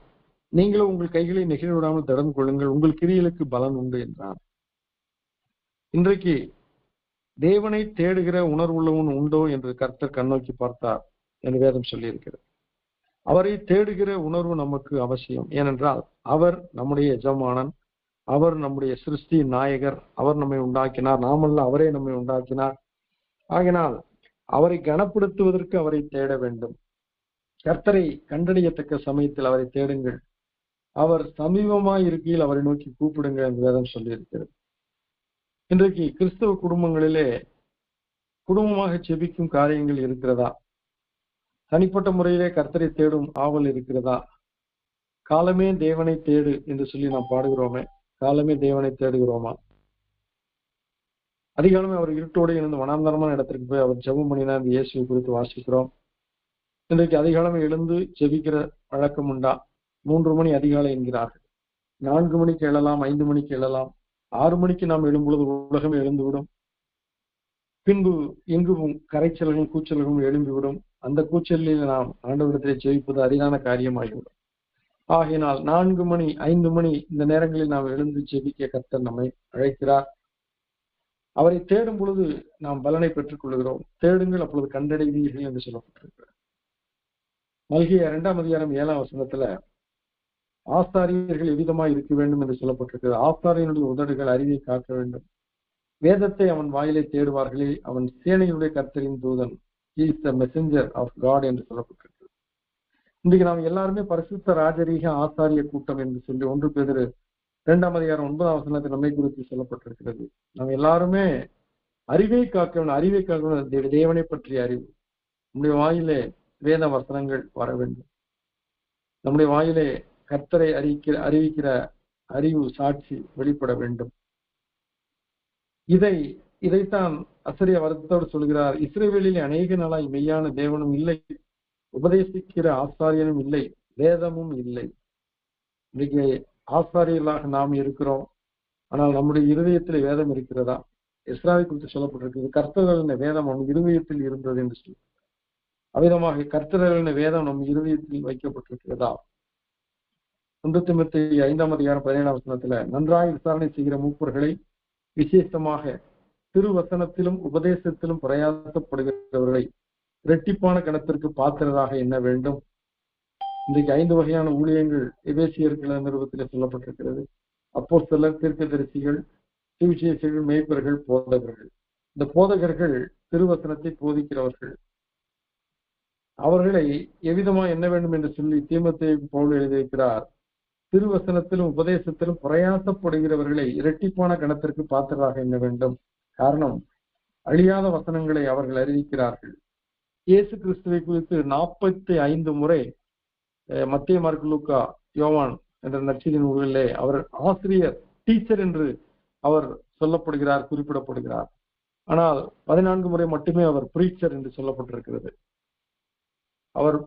நீங்களும் உங்கள் கைகளை நெகிழ விடாமல் திறந்து கொள்ளுங்கள், உங்கள் கிரியைகளுக்கு பலன் உண்டு என்றார். இன்றைக்கு தேவனை தேடுகிற உணர்வுள்ளவன் உண்டோ என்று கர்த்தர் கண்ணோக்கி பார்த்தார் என்று வேதம் சொல்லி இருக்கிறது. அவரை தேடுகிற உணர்வு நமக்கு அவசியம். ஏனென்றால் அவர் நம்முடைய எஜமானன், அவர் நம்முடைய சிருஷ்டியின் நாயகர், அவர் நம்மை உண்டாக்கினார், நாமல்ல அவரே நம்மை உண்டாக்கினார். ஆகினால் அவரை கனப்படுத்துவதற்கு அவரை தேட வேண்டும். கர்த்தரை கண்டறியத்தக்க சமயத்தில் அவரை தேடுங்கள், அவர் சமீபமாய் இருக்கையில் அவரை நோக்கி கூப்பிடுங்க என்று வேதம் சொல்லி இருக்கிறது. இன்றைக்கு கிறிஸ்தவ குடும்பங்களிலே குடும்பமாக செபிக்கும் காரியங்கள் இருக்கிறதா? தனிப்பட்ட முறையிலே கர்த்தரை தேடும் ஆவல் இருக்கிறதா? காலமே தேவனை தேடு என்று சொல்லி நாம் பாடுகிறோமே, காலமே தேவனை தேடுகிறோமா? அதிகாலமே அவர் இருட்டோடு இருந்து வனாந்தரமான இடத்திற்கு போய் அவர் ஜெபம் பண்ணினார் என்று இயேசுவை குறித்து வாசிக்கிறோம். இன்றைக்கு அதிகாலமே எழுந்து ஜெபிக்கிற வழக்கம் உண்டா? 3 மணி அதிகாலை என்கிறார்கள். 4 மணிக்கு எழலாம், 5 மணிக்கு எழலாம், 6 மணிக்கு நாம் எழும்பொழுது உலகமே எழுந்துவிடும். பின்பு எங்கும் கரைச்சல்களும் கூச்சல்களும் எழும்பிவிடும். அந்த கூச்சலில் நாம் ஆண்டவரிடத்திலே ஜெபிப்பது அரிதான காரியமாகிவிடும். ஆகையினால் 4 மணி 5 மணி இந்த நேரங்களில் நாம் எழுந்து ஜெபிக்க கர்த்தர் நம்மை அழைக்கிறார். அவரை தேடும் பொழுது நாம் பலனை பெற்றுக் கொள்கிறோம். தேடுங்கள், அப்பொழுது கண்டடைவீர்கள் என்று சொல்லப்பட்டிருக்கிறார். மல்கியா 2ஆம் அதிகாரம் 7ஆம் வசனத்துல ஆசாரியர்கள் எவ்விதமாய் இருக்க வேண்டும் என்று சொல்லப்பட்டிருக்கிறது. ஆசாரியனுடைய உதடுகள் அறிவை காக்க வேண்டும். வேதத்தை அவன் வாயிலை தேடுவார்களே, அவன் சேனையுடைய கர்த்தரின் தூதன், he is the messenger of God என்று சொல்லப்பட்டிருக்கிறது. இன்றைக்கு நாம் எல்லாருமே பரிசுத்த ராஜரீக ஆசாரிய கூட்டம் என்று சொல்லி 1 பேதுரு 2ஆம் அதிகாரம் 9ஆம் வசனத்தில் நம்மை குறித்து சொல்லப்பட்டிருக்கிறது. நாம் எல்லாருமே அறிவை காக்க வேண்டும். அறிவை காக்க வேண்டும், தேவனை பற்றிய அறிவு. நம்முடைய வாயிலே வேத வசனங்கள் வர வேண்டும். நம்முடைய வாயிலே கர்த்தரை அறிவிக்கிற அறிவு சாட்சி வெளிப்பட வேண்டும். இதைத்தான் அசரிய வருத்தத்தோடு சொல்கிறார். இஸ்ரவேலிலே அநேக நாளாய் மெய்யான தேவனும் இல்லை, உபதேசிக்கிற ஆசாரியனும் இல்லை, வேதமும் இல்லை. இன்னைக்கு ஆசாரியர்களாக நாம் இருக்கிறோம், ஆனால் நம்முடைய இருதயத்தில் வேதம் இருக்கிறதா? எஸ்ராவை குறித்து சொல்லப்பட்டிருக்கிறது, கர்த்தர்களின் வேதம் நம் இருதயத்தில் இருந்தது என்று சொல்லி. அவ்விதமாக கர்த்தர்களின் வேதம் நம் இருதயத்தில் வைக்கப்பட்டிருக்கிறதா? 1 தீமோத்தேயு 5:17 நன்றாய் விசாரணை செய்கிற மூப்பர்களை, விசேஷமாக திருவசனத்திலும் உபதேசத்திலும் பிரயாசப்படுகிறவர்களை இரட்டிப்பான கணத்திற்கு பாத்திரராக எண்ண வேண்டும். இன்றைக்கு 5 வகையான ஊழியங்கள் எபேசியர்கள் நிறுவனத்தில் சொல்லப்பட்டிருக்கிறது. அப்போஸ்தலர், தீர்க்கதரிசிகள், சுவிசேஷகர்கள், மேய்ப்பர்கள், போதகர்கள். இந்த போதகர்கள் திருவசனத்தை போதிக்கிறவர்கள். அவர்களை எவ்விதமா என்ன வேண்டும் என்று சொல்லி தீமோத்தேயுக்கு பவுல் எழுதியிருக்கிறார். திருவசனத்திலும் உபதேசத்திலும் பிரயாசப்படுகிறவர்களை இரட்டிப்பான கணத்திற்கு பாத்திரராக எண்ண வேண்டும். காரணம், அழியாத வசனங்களை அவர்கள் அறிவிக்கிறார்கள். இயேசு கிறிஸ்துவை குறித்து 45 முறை மத்தேயு, மார்க்கு, லூக்கா, யோவான் என்ற நற்செய்தி நூல்களிலே அவர் ஆசிரியர், டீச்சர் என்று அவர் சொல்லப்படுகிறார், குறிப்பிடப்படுகிறார். ஆனால் 14 முறை மட்டுமே அவர் பிரீச்சர் என்று சொல்லப்பட்டிருக்கிறது. அவர்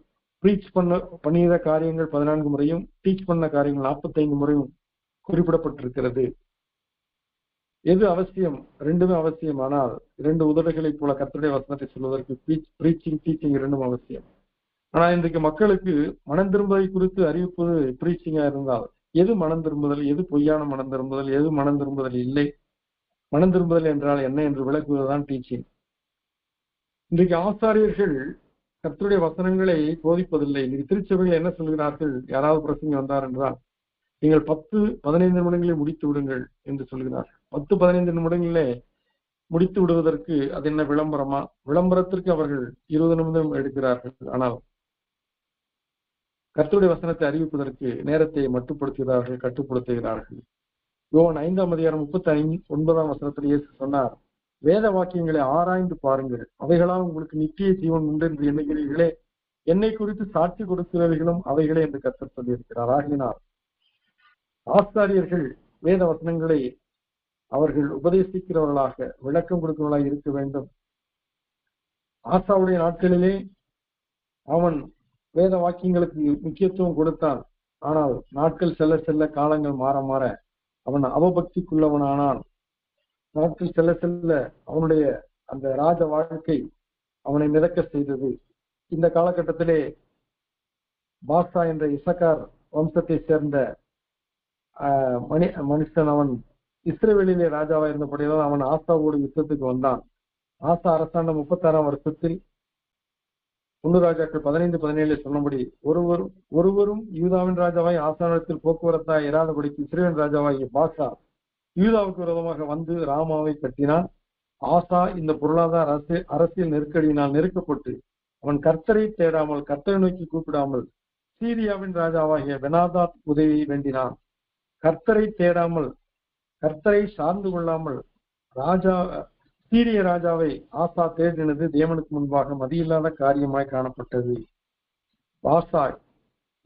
பிரீச் பண்ணிய காரியங்கள் 14 முறையும், டீச் பண்ண காரியங்கள் 45 முறையும் குறிப்பிடப்பட்டிருக்கிறது. எது அவசியம்? ரெண்டுமே அவசியம். ஆனால் 2 உதடுகளை போல கர்த்தருடைய வசனத்தை சொல்வதற்கு பிரீச்சிங், டீச்சிங் இரண்டும் அவசியம். ஆனால் இன்றைக்கு மக்களுக்கு மனம் திரும்புதலை குறித்து அறிவிப்பது பிரீச்சிங்கா இருந்தால், எது மனம் திரும்புதல், எது பொய்யான மனம் திரும்புதல், எது மனம் திரும்புதல் இல்லை, மனம் திரும்புதல் என்றால் என்ன என்று விளக்குவதுதான் டீச்சிங். இன்றைக்கு ஆசாரியர்கள் கர்த்தருடைய வசனங்களை போதிப்பதில்லை. இன்னைக்கு திருச்சபையில் என்ன சொல்கிறார்கள்? யாராவது பிரசங்க வந்தார் என்றால், நீங்கள் 10-15 நிமிடங்களே முடித்து விடுங்கள் என்று சொல்கிறார்கள். 10-15 நிமிடங்களே முடித்து விடுவதற்கு அது என்ன விளம்பரமா? விளம்பரத்திற்கு அவர்கள் 20 நிமிடம் எடுக்கிறார்கள். ஆனால் கர்த்தருடைய வசனத்தை அறிவிப்பதற்கு நேரத்தை மட்டுப்படுத்துகிறார்கள், கட்டுப்படுத்துகிறார்கள். யோவான் 5:39 இயேசு சொன்னார், வேத வாக்கியங்களை ஆராய்ந்து பாருங்கள், அவைகளால் உங்களுக்கு நித்திய ஜீவன் உண்டு என்று எண்ணுகிறீர்களே, என்னை குறித்து சாட்சி கொடுக்கிறவர்களும் அவைகளே என்று கர்த்தர் சொல்லியிருக்கிறார். ஆகினார் ஆசாரியர்கள் வேத வசனங்களை அவர்கள் உபதேசிக்கிறவர்களாக, விளக்கம் கொடுக்கிறவர்களாக இருக்க வேண்டும். ஆசாவுடைய நாட்களிலே அவன் வேத வாக்கியங்களுக்கு முக்கியத்துவம் கொடுத்தான். ஆனால் நாட்கள் செல்ல செல்ல, காலங்கள் மாற மாற அவன் அவபக்திக்குள்ளவனானான். நாட்கள் செல்ல செல்ல அவனுடைய அந்த ராஜ வாழ்க்கை அவனை மிதக்க செய்தது. இந்த காலகட்டத்திலே பாசா என்ற இசக்கார் வம்சத்தை சேர்ந்த மனுஷன், அவன் இஸ்ரவேலிலே ராஜாவா இருந்தபடியால் அவன் ஆசாவோடு யுத்தத்துக்கு வந்தான். ஆசா அரசாண்ட 36ஆம் வருஷத்தில் 1 ராஜாக்கள் 15-17 சொன்னபடி ஒருவரும் யூதாவின் ராஜாவாய் ஆசானத்தில் போக்குவரத்தாய் இராதபடிக்கு இஸ்ரவேல் ராஜாவாகிய பாசா யூதாவுக்கு விரோதமாக வந்து ராமாவை கட்டினான். ஆசா இந்த பொருளாதார அரசியல் நெருக்கடியினால் நெருக்கப்பட்டு அவன் கர்த்தரை தேடாமல், கர்த்தரை நோக்கி கூப்பிடாமல் சீரியாவின் ராஜாவாகிய பெனாதாத் உதவியை வேண்டினான். கர்த்தரை தேடாமல், கர்த்தரை சார்ந்து கொள்ளாமல் சீரிய ராஜாவை ஆசா தேடினது தேவனுக்கு முன்பாக மதியில்லாத காரியமாய் காணப்பட்டது. பாசா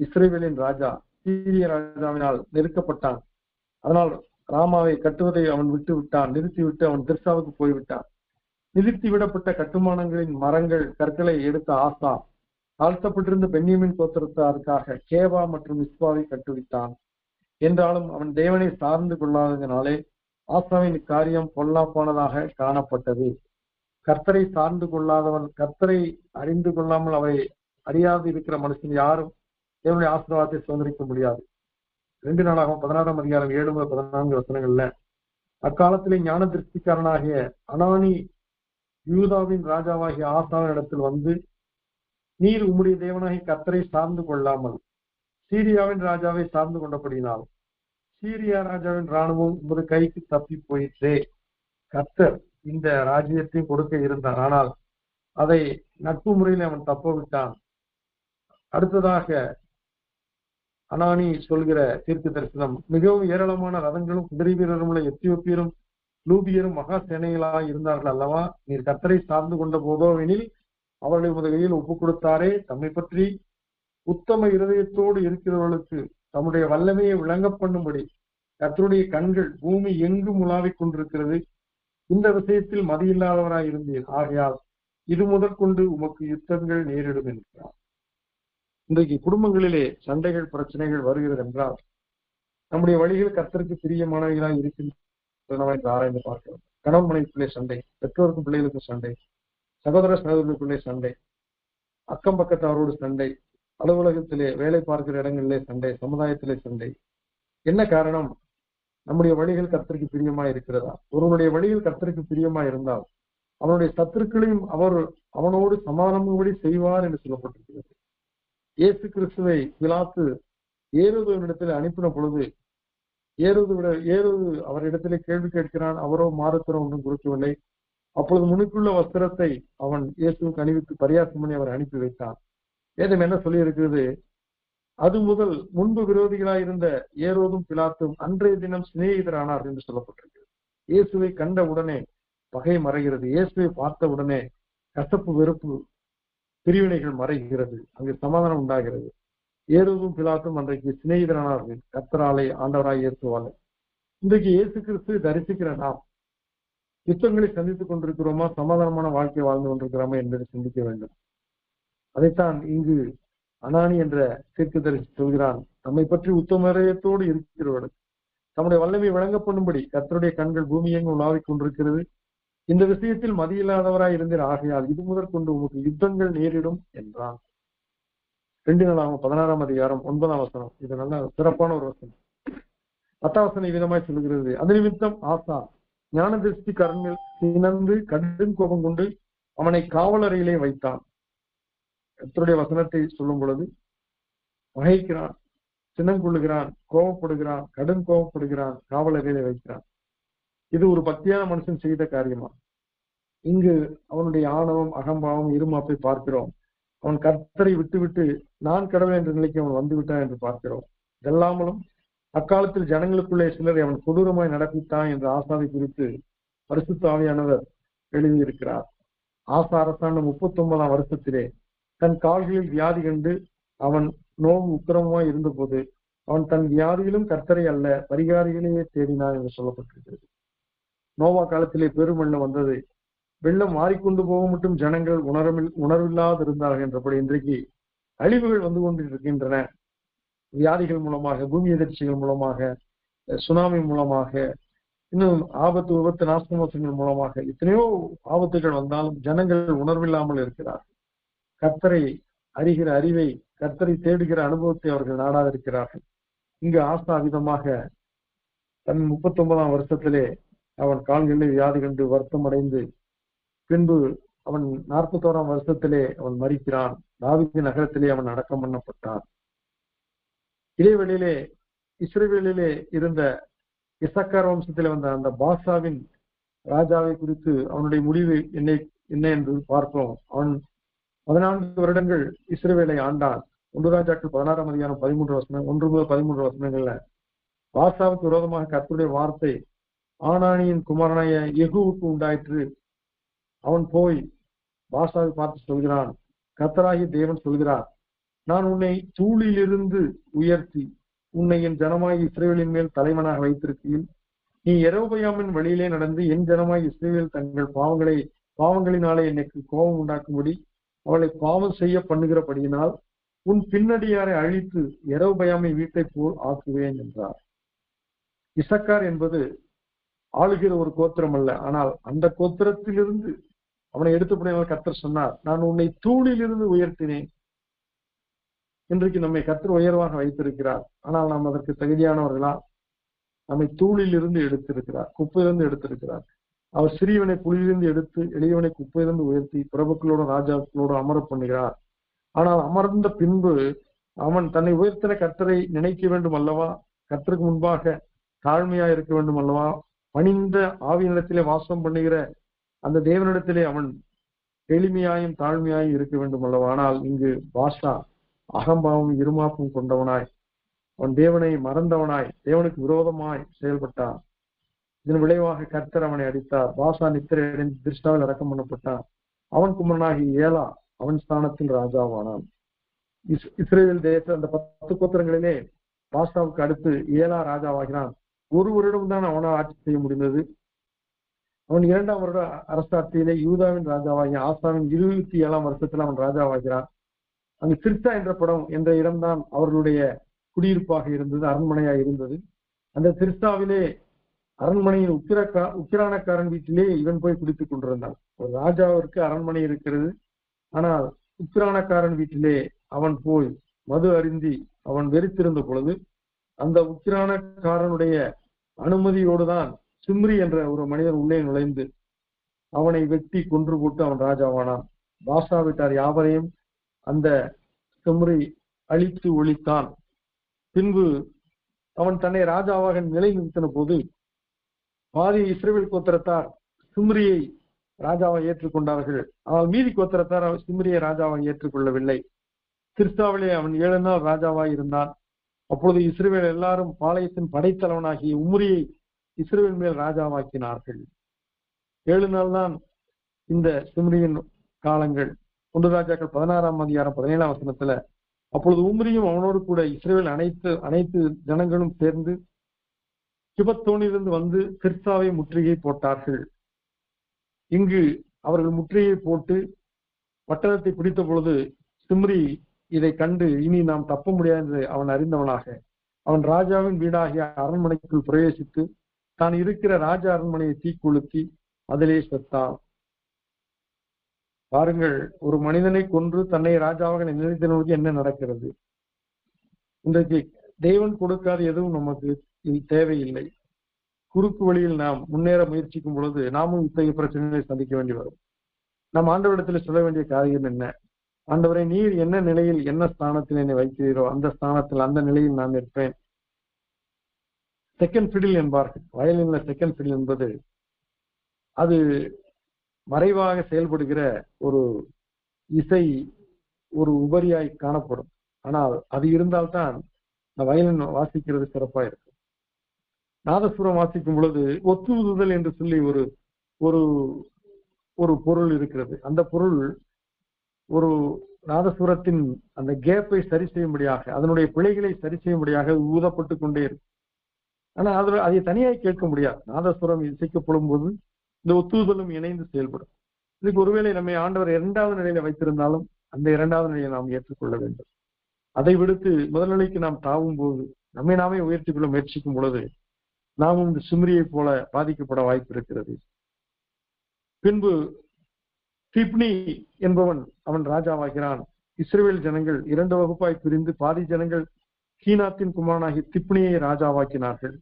இஸ்ரவேலின் ராஜா சீரிய ராஜாவினால் நெருக்கப்பட்டான். அதனால் ராமாவை கட்டுவதை அவன் விட்டு விட்டான், நிறுத்திவிட்டு அவன் திர்சாவுக்கு போய்விட்டான். நிறுத்தி விடப்பட்ட கட்டுமானங்களின் மரங்கள், கற்களை எடுத்த ஆசா தாழ்த்தப்பட்டிருந்த பென்யமீன் கோத்திரத்தாருக்காக கேபா மற்றும் மிஸ்பாவை கட்டுவித்தான். என்றாலும் அவன் தேவனை சார்ந்து கொள்ளாததினாலே ஆசாவின் காரியம் பொல்லாப்பானதாக காணப்பட்டது. கர்த்தரை சார்ந்து கொள்ளாதவன், கர்த்தரை அறிந்து கொள்ளாமல் அவரை அறியாது இருக்கிற மனுஷன் யாரும் தேவனுடைய ஆசீர்வாதத்தை சுதந்திரிக்க முடியாது. 2 நாளாகவும் 16ஆம் அதிகாரம் 7-14 அக்காலத்திலே ஞான திருஷ்டிக்காரனாகிய அனானி யூதாவின் ராஜாவாகிய ஆசாவின் இடத்தில் வந்து, நீர் உம்முடைய தேவனாகி கர்த்தரை சார்ந்து கொள்ளாமல் சீரியாவின் ராஜாவை சார்ந்து கொண்டபடியினால் சீரியா ராஜாவின் இராணுவம் உமது கைக்கு தப்பி போயிற்றே. கர்த்தர் இந்த ராஜ்யத்தையும் கொடுக்க இருந்தார், ஆனால் அதை நட்பு முறையில் அவன் தப்ப விட்டான். அடுத்ததாக அனானி சொல்கிற தீர்க்க தரிசனம், மிகவும் ஏராளமான ரதங்களும் குதிரை வீரரும் உள்ள எத்தியோப்பியரும் லூபியரும் மகா சேனைகளாக இருந்தார்கள் அல்லவா? நீர் கர்த்தரை சார்ந்து கொண்ட போதோவெனில் அவர்களை உமது கையில் ஒப்புக் கொடுத்தாரே, தம்மை பற்றி உத்தம இருதயத்தோடு இருக்கிறவர்களுக்கு தம்முடைய வல்லமையை விளங்க பண்ணும்படி கர்த்தருடைய கண்கள் பூமி எங்கும் உலாவிக் கொண்டிருக்கிறது. இந்த விஷயத்தில் மதியில்லாதவராய் இருந்தீர். ஆகையால் இது முதற்கொண்டு உமக்கு யுத்தங்கள் நேரிடும் என்கிறார். இன்றைக்கு குடும்பங்களிலே சண்டைகள், பிரச்சனைகள் வருகிறது என்றால் நம்முடைய வழிகள் கர்த்தருக்கு பிரியமானவைகளாய் இருக்கின்றனவா என்று ஆராய்ந்து பார்க்கிறோம். கணவன் மனைவிக்குள்ளே சண்டை, பெற்றோருக்கும் பிள்ளைகளுக்கும் சண்டை, சகோதர சகோதரர்களுக்குள்ளே சண்டை, அக்கம் பக்கத்தாரோடு சண்டை, அலுவலகத்திலே வேலை பார்க்கிற இடங்களிலே சண்டை, சமுதாயத்திலே சண்டை. என்ன காரணம்? நம்முடைய வழிகள் கர்த்தருக்கு பிரியமா இருக்கிறதா? ஒருவனுடைய வழிகள் கர்த்தருக்கு பிரியமா இருந்தால் அவனுடைய சத்துருக்களையும் அவனோடு சமாதானமும்படி செய்வார் என்று சொல்லப்பட்டிருக்கிறது. இயேசு கிறிஸ்துவை பிலாத்து ஏரோதுவினிடத்தில் அனுப்பின பொழுது ஏரோது அவரிடத்திலே கேள்வி கேட்கிறான். அவரோ மாறுத்தரம் ஒன்றும் கொடுக்கவில்லை. அப்பொழுது முன்னுக்குள்ள வஸ்திரத்தை அவன் இயேசுவுக்கு அணிவித்து பரியாசம் பண்ணி அவர் அனுப்பி வைத்தான். வேதம் என்ன சொல்லி இருக்கிறது? அது முதல் முன்பு விரோதிகளாயிருந்த ஏரோதும் பிலாத்தும் அன்றைய தினம் சிநேகிதரானார் என்று சொல்லப்பட்டிருக்கிறது. இயேசுவை கண்ட உடனே பகை மறைகிறது. இயேசுவை பார்த்த உடனே கசப்பு, வெறுப்பு, பிரிவினைகள் மறைகிறது. அங்கு சமாதானம் உண்டாகிறது. ஏரோதும் பிலாத்தும் அன்றைக்கு சிநேகிதரானார்கள், கர்த்தராலே ஆண்டவராய் இயேசுவாலே. இன்றைக்கு இயேசு கிறிஸ்து தரிசிக்கிற நாம் யுத்தங்களை சந்தித்துக் கொண்டிருக்கிறோமா, சமாதானமான வாழ்க்கை வாழ்ந்து கொண்டிருக்கிறோமா என்பதை சிந்திக்க வேண்டும். அதைத்தான் இங்கு அனானி என்ற தீர்க்கதரிசி சொல்கிறான். நம்மை பற்றி உத்தமரயத்தோடு இருக்கிறவர்கள் தம்முடைய வல்லமை வழங்க பண்ணும்படி கர்த்தருடைய கண்கள் பூமியெங்கும் உலாவிக் கொண்டிருக்கிறது. இந்த விஷயத்தில் மதியில்லாதவராய் இருந்தீர். ஆகையால் இது முதற்கொண்டு உங்களுக்கு யுத்தங்கள் நேரிடும் என்றான். 2 நாளாகும் 16ஆம் அதிகாரம் 9ஆம் வசனம். இது நல்ல சிறப்பான ஒரு வசனம். 10ஆம் வசனம் விதமாய் சொல்கிறது. அது நிமித்தம் ஆசா ஞான திருஷ்டிக்காரன் மேல் சினந்து கடும் கோபம் கொண்டு அவனை காவலறையிலே வைத்தான். கர்த்தருடைய வசனத்தை சொல்லும் பொழுது வகைக்கிறான், சினங்கொள்ளுகிறான், கோபப்படுகிறான், கடும் கோபப்படுகிறான், காவலறையிலே வைக்கிறான். இது ஒரு பக்தியான மனுஷன் செய்த காரியமா? இங்கு அவனுடைய ஆணவம், அகம்பாவம், இருமாப்பை பார்க்கிறோம். அவன் கர்த்தரை விட்டுவிட்டு நான் கடவுள் என்ற நிலைக்கு அவன் வந்து விட்டான் என்று பார்க்கிறோம். இதெல்லாமலும் அக்காலத்தில் ஜனங்களுக்குள்ளே சிலரை அவன் கொடூரமாய் நடப்பித்தான் என்ற ஆசாவை குறித்து பரிசுத்த ஆவியானவர் எழுதியிருக்கிறார். ஆசா அரசாண்ட 39ஆம் வருஷத்திலே தன் கால்களில் வியாதி கண்டு அவன் நோவு உக்கிரமாய் இருந்த போது அவன் தன் வியாதியிலும் கர்த்தரை அல்ல பரிகாரிகளையே தேடினான் என்று சொல்லப்பட்டிருக்கிறது. நோவா காலத்திலே பெருமெள்ளம் வந்தது. வெள்ளம் மாறிக்கொண்டு போக மட்டும் ஜனங்கள் உணர்வில்லாது இருந்தார்கள் என்றபடி இன்றைக்கு அழிவுகள் வந்து கொண்டிருக்கின்றன. வியாதிகள் மூலமாக, பூமி எதிர்ச்சிகள் மூலமாக, சுனாமி மூலமாக, இன்னும் ஆபத்து, விபத்து, நாசமோசங்கள் மூலமாக எத்தனையோ ஆபத்துகள் வந்தாலும் ஜனங்கள் உணர்வில்லாமல் இருக்கிறார்கள். கர்த்தரை அறிகிற அறிவை, கர்த்தரை தேடுகிற அனுபவத்தை அவர்கள் நாடாதிருக்கிறார்கள். இங்கு ஆசா விதமாக தன் 39ஆம் வருஷத்திலே அவன் கால்களில் வியாதி கண்டு வருத்தம் அடைந்து பின்பு அவன் 41ஆம் வருஷத்திலே அவன் மரிக்கிறான். தாவீது நகரத்திலே அவன் அடக்கம் பண்ணப்பட்டான். இடைவெளியிலே இஸ்ரவேலிலே இருந்த இசக்கார் வம்சத்திலே வந்த அந்த பாஷாவின் ராஜாவை குறித்து அவனுடைய முடிவு என்ன என்று பார்ப்போம். அவன் 14 வருடங்கள் இஸ்ரவேலை ஆண்டான். 1 ராஜாக்கள் 16ஆம் அதிகாரம் 13 வசனம் 1 முதல் 13 வசனங்கள்ல பாஷாவுக்கு விரோதமாக கர்த்தருடைய வார்த்தை ஆனானியின் குமாரனாய யெகூவுக்கு உண்டாயிற்று. அவன் போய் பாஷாவை பார்த்து சொல்கிறான், கர்த்தராகிய தேவன் சொல்கிறார், நான் உன்னை தூளிலிருந்து உயர்த்தி உன்னை என் ஜனமாய் இஸ்ரவேலின் மேல் தலைவனாக வைத்திருக்கையில் நீ யெரொபெயாமின் வழியிலே நடந்து என் ஜனமாய் இஸ்ரவேல் தங்கள் பாவங்களினாலே எனக்கு கோபம் உண்டாக்கும்படி அவளை பாவம் செய்ய பண்ணுகிறபடியினால் உன் பின்னடியாரை அழித்து யெரொபெயாமை வீட்டை போல் ஆக்குவேன் என்றார். இசக்கார் என்பது ஆளுகிற ஒரு கோத்திரம் அல்ல. ஆனால் அந்த கோத்திரத்திலிருந்து அவனை எடுத்தபடியால் கர்த்தர் சொன்னார், நான் உன்னை தூளிலிருந்து உயர்த்தினேன். இன்றைக்கு நம்மை கர்த்தர் உயர்வாக வைத்திருக்கிறார். ஆனால் நாம் அதற்கு தகுதியானவர்களா? நம்மை தூளிலிருந்து எடுத்திருக்கிறார், குப்பையிலிருந்து எடுத்திருக்கிறார். அவர் சிறியவனை புலியிலிருந்து எடுத்து எளியவனை குப்பையிலிருந்து உயர்த்தி பிரபுக்களோடு ராஜாக்களோடு அமர பண்ணுகிறார். ஆனால் அமர்ந்த பின்பு அவன் தன்னை உயர்த்தின கர்த்தரை நினைக்க வேண்டும் அல்லவா? கர்த்தருக்கு முன்பாக தாழ்மையா இருக்க வேண்டும் அல்லவா? பணிந்த ஆவியினிடத்திலே வாசம் பண்ணுகிற அந்த தேவனிடத்திலே அவன் எளிமையாயும் தாழ்மையாயும் இருக்க வேண்டும் அல்லவா? ஆனால் இங்கு பாஷா அகம்பாவும் இருமாப்பும் கொண்டவனாய், அவன் தேவனை மறந்தவனாய், தேவனுக்கு விரோதமாய் செயல்பட்டான். இதன் விளைவாக கர்த்தர் அவனை அடித்தார். பாஷா நித்திரை அடைந்து திருஷ்டாவில் அடக்கம் பண்ணப்பட்டான். அவன் குமரனாகி ஏலா அவன் ஸ்தானத்தில் ராஜாவானான். இஸ்ரேல் தேச அந்த 10 கோத்திரங்களிலே பாஷாவுக்கு அடுத்து ஏலா ராஜாவாகிறான். ஒரு வருடம் தான் அவனால் ஆட்சி செய்ய முடிந்தது. அவன் 2ஆம் வருட அரசாட்சியிலே யூதாவின் ராஜாவாகிய ஆசாவின் 27ஆம் வருஷத்தில் அவன் ராஜாவாகிறான். அங்கு திர்சா என்ற படம் என்ற இடம்தான் அவர்களுடைய குடியிருப்பாக இருந்தது, அரண்மனையாக இருந்தது. அந்த திர்சாவிலே அரண்மனையின் உக்கிரானக்காரன் வீட்டிலே இவன் போய் குடித்துக் கொண்டிருந்தான். ஒரு ராஜாவிற்கு அரண்மனை இருக்கிறது, ஆனால் உக்கிரானக்காரன் வீட்டிலே அவன் போய் மது அருந்தி அவன் வெறித்திருந்த பொழுது அந்த உக்கிரானக்காரனுடைய அனுமதியோடு தான் சிம்ரி என்ற ஒரு மனிதன் உள்ளே நுழைந்து அவனை வெட்டி கொன்று போட்டு அவன் ராஜாவானான். பாஷா வீட்டார் யாவரையும் அந்த சிம்ரி அழித்து ஒழித்தான். பின்பு அவன் தன்னை ராஜாவாக நிலைநிறுத்தின போது பாதி இஸ்ரவேல் கோத்திரத்தார் சிம்ரியை ராஜாவாக ஏற்றுக்கொண்டார்கள். ஆனால் மீதி கோத்திரத்தார் சிம்ரியை ராஜாவாக ஏற்றுக்கொள்ளவில்லை. திர்சாவிலே அவன் 7 நாள் ராஜாவாக இருந்தான். அப்பொழுது இஸ்ரவேல் எல்லாரும் பாளையத்தின் படைத்தலைவனாகிய உம்ரியை இஸ்ரவேல் மேல் ராஜாவாக்கினார்கள். 7 நாள் தான் இந்த சிம்ரியின் காலங்கள். 1 ராஜாக்கள் 16ஆம் அதிகாரம் 17ஆம் வசனத்துல அப்பொழுது உம்ரியும் அவனோடு கூட இஸ்ரவேல் அனைத்து ஜனங்களும் சேர்ந்து கிபத்தோனிலிருந்து வந்து திர்சாவை முற்றுகை போட்டார்கள். இங்கு அவர்கள் முற்றுகை போட்டு பட்டணத்தை பிடித்த பொழுது சிம்ரி இதை கண்டு இனி நாம் தப்ப முடியாது என்று அவன் அறிந்தவனாக அவன் ராஜாவின் வீடாகிய அரண்மனைக்குள் பிரவேசித்து தான் இருக்கிற ராஜ அரண்மனையை தீக்குளுத்தி அதிலே செத்தான். பாருங்கள், ஒரு மனிதனை கொன்று தன்னை ராஜாவாக நிலைத்தினருக்கு என்ன நடக்கிறது. இன்றைக்கு தேவன் கொடுக்காத எதுவும் நமக்கு இது தேவையில்லை. குறுக்கு வழியில் நாம் முன்னேற முயற்சிக்கும் பொழுது நாமும் இத்தகைய பிரச்சனைகளை சந்திக்க வேண்டி வரும். நாம் ஆண்டவரிடத்தில் சொல்ல வேண்டிய காரியம் என்ன? ஆண்டவரை, நீர் என்ன நிலையில் என்ன ஸ்தானத்தில் என்னை வைக்கிறீரோ அந்த ஸ்தானத்தில் அந்த நிலையில் நான் இருப்பேன். செகண்ட் ஃபிடில் என்பார்கள். வயலின்ல செகண்ட் ஃபிடில் என்பது அது மறைவாக செயல்படுகிற ஒரு இசை, ஒரு உபரியாய் காணப்படும். ஆனால் அது இருந்தால்தான் வயலின் வாசிக்கிறது சிறப்பா இருக்கும். நாதசுரம் வாசிக்கும் பொழுது ஒத்துவுதல் என்று சொல்லி ஒரு ஒரு ஒரு பொருள் இருக்கிறது. அந்த பொருள் ஒரு நாதசுரத்தின் அந்த கேப்பை சரி செய்யும்படியாக, அதனுடைய பிழைகளை சரி செய்யும்படியாக ஊதப்பட்டு கொண்டே இருக்கும். ஆனா அதை தனியாய் கேட்க முடியாது. நாதசுரம் இசைக்கப்படும் போது இந்த ஒத்துதலும் இணைந்து செயல்படும். இதுக்கு ஒருவேளை நம்மை ஆண்டவர் 2வது நிலையில வைத்திருந்தாலும் அந்த 2வது நிலையை நாம் ஏற்றுக்கொள்ள வேண்டும். அதை விடுத்து முதல் நிலைக்கு நாம் தாவும் போது நம்மை நாமே உயர்த்திக் கொள்ள முயற்சிக்கும் பொழுது நாமும் இந்த சிம்ரியை போல பாதிக்கப்பட வாய்ப்பு இருக்கிறது. பின்பு திப்னி என்பவன் அவன் ராஜாவாகிறான். இஸ்ரவேல் ஜனங்கள் 2 வகுப்பாய் பிரிந்து பாதி ஜனங்கள் கீனாத்தின் குமாரனாகிய திப்னியை ராஜாவாக்கினார்கள்,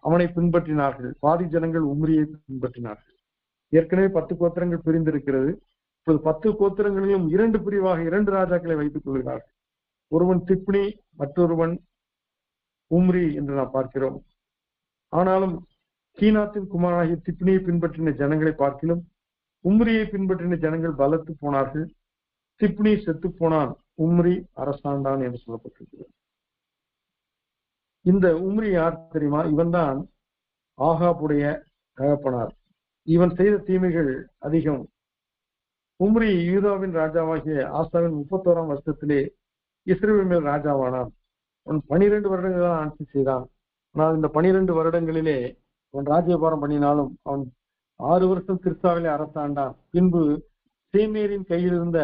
அவனை பின்பற்றினார்கள். பாதி ஜனங்கள் உம்ரியை பின்பற்றினார்கள். ஏற்கனவே 10 கோத்திரங்கள் பிரிந்திருக்கிறது. இப்போது 10 கோத்திரங்களிலும் 2 பிரிவாக 2 ராஜாக்களை வைத்துக் கொள்கிறார்கள். ஒருவன் திப்னி, மற்றொருவன் உம்ரி என்று நாம் பார்க்கிறோம். ஆனாலும் கீனாத்தின் குமாரனாகிய திப்னியை பின்பற்றின ஜனங்களை பார்க்கிலும் உம்ரியை பின்பற்றின ஜனங்கள் பலத்து போனார்கள். திப்னி செத்து போனான், உம்ரி அரசாண்டான் என்று சொல்லப்பட்டிருக்கிறது. இந்த உம்ரி யார் தெரியுமா? இவன் தான் ஆகாபுடைய தகப்பனார். இவன் செய்த தீமைகள் அதிகம். உம்ரி யூதாவின் ராஜாவாகிய ஆசாவின் 31ஆம் வருஷத்திலே இஸ்ரவேல் மேல் ராஜாவானான். அவன் 12 வருடங்கள் தான் ஆட்சி செய்தான். ஆனால் இந்த 12 வருடங்களிலே அவன் ராஜ்யபாரம் பண்ணினாலும் அவன் 6 வருஷம் திர்சாவிலே அரசாண்டான். பின்பு சேமேரின் கையில் இருந்த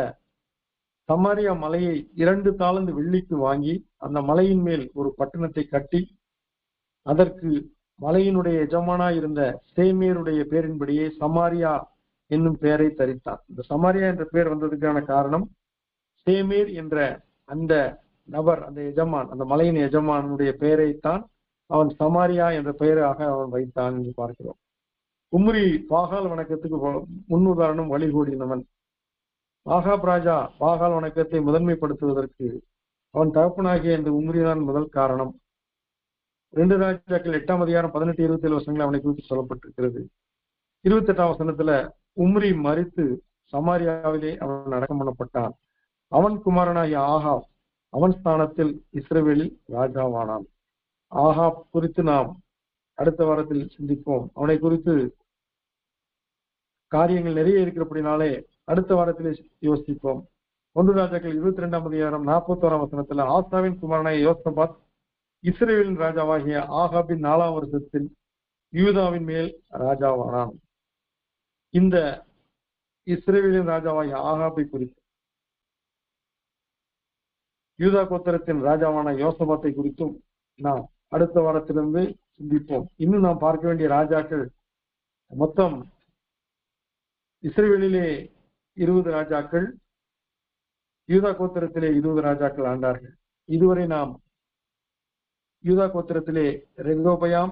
சமாரியா மலையை 2 தாலந்து வெள்ளிக்கு வாங்கி அந்த மலையின் மேல் ஒரு பட்டணத்தை கட்டி அதற்கு மலையினுடைய எஜமானாய் இருந்த சேமேருடைய பேரின்படியே சமாரியா என்னும் பெயரை தரித்தான். இந்த சமாரியா என்ற பெயர் வந்ததுக்கான காரணம் சேமேர் என்ற அந்த நபர், அந்த எஜமான், அந்த மலையின் எஜமானுடைய பெயரைத்தான் அவன் சமாரியா என்ற பெயராக அவன் வைத்தான் என்று பார்க்கிறோம். உம்ரி பாகால் வணக்கத்துக்கு முன்னுதாரணம் வழிகோடினவன். ஆகாப் ராஜா பாகால் வணக்கத்தை முதன்மைப்படுத்துவதற்கு அவன் தகப்பனாகிய இந்த உம்ரிதான் முதல் காரணம். 2 ராஜாக்கள் 8ஆம் அதிகாரம் 18-27 வசனங்கள் அவனை குறித்து சொல்லப்பட்டிருக்கிறது. 28ஆம் வசனத்துல உம்ரி மரித்து சமாரியாவிலே அவன் அடக்கம் பண்ணப்பட்டான். அவன் குமாரனாகிய ஆகாப் அவன் ஸ்தானத்தில் இஸ்ரவேலில் ராஜாவானான். ஆகாப் குறித்து நாம் அடுத்த வாரத்தில் சிந்திப்போம். அவனை குறித்து காரியங்கள் நிறைய இருக்கிறபடினாலே அடுத்த வாரத்திலே யோசிப்போம். 1 ராஜாக்கள் 22ஆம் அதிகாரம் 41ஆம் வசனத்துல ஆசாவின் குமாரனாய யோசபாத் இஸ்ரவேலின் ராஜாவாகிய ஆகாபின் 4ஆம் வருஷத்தில் யூதாவின் மேல் ராஜாவானான். இந்த இஸ்ரவேலின் ராஜாவாகிய ஆகாபை குறித்து, யூதா கோத்திரத்தின் ராஜாவான யோசபாத்தை குறித்தும் நாம் அடுத்த வாரத்திலிருந்து சிந்திப்போம். இன்னும் நாம் பார்க்க வேண்டிய ராஜாக்கள் மொத்தம் இஸ்ரவேலிலே 20 ராஜாக்கள், யூதா கோத்திரத்திலே 20 ராஜாக்கள் ஆண்டார்கள். இதுவரை நாம் யூதா கோத்திரத்திலே ரெகோபயாம்,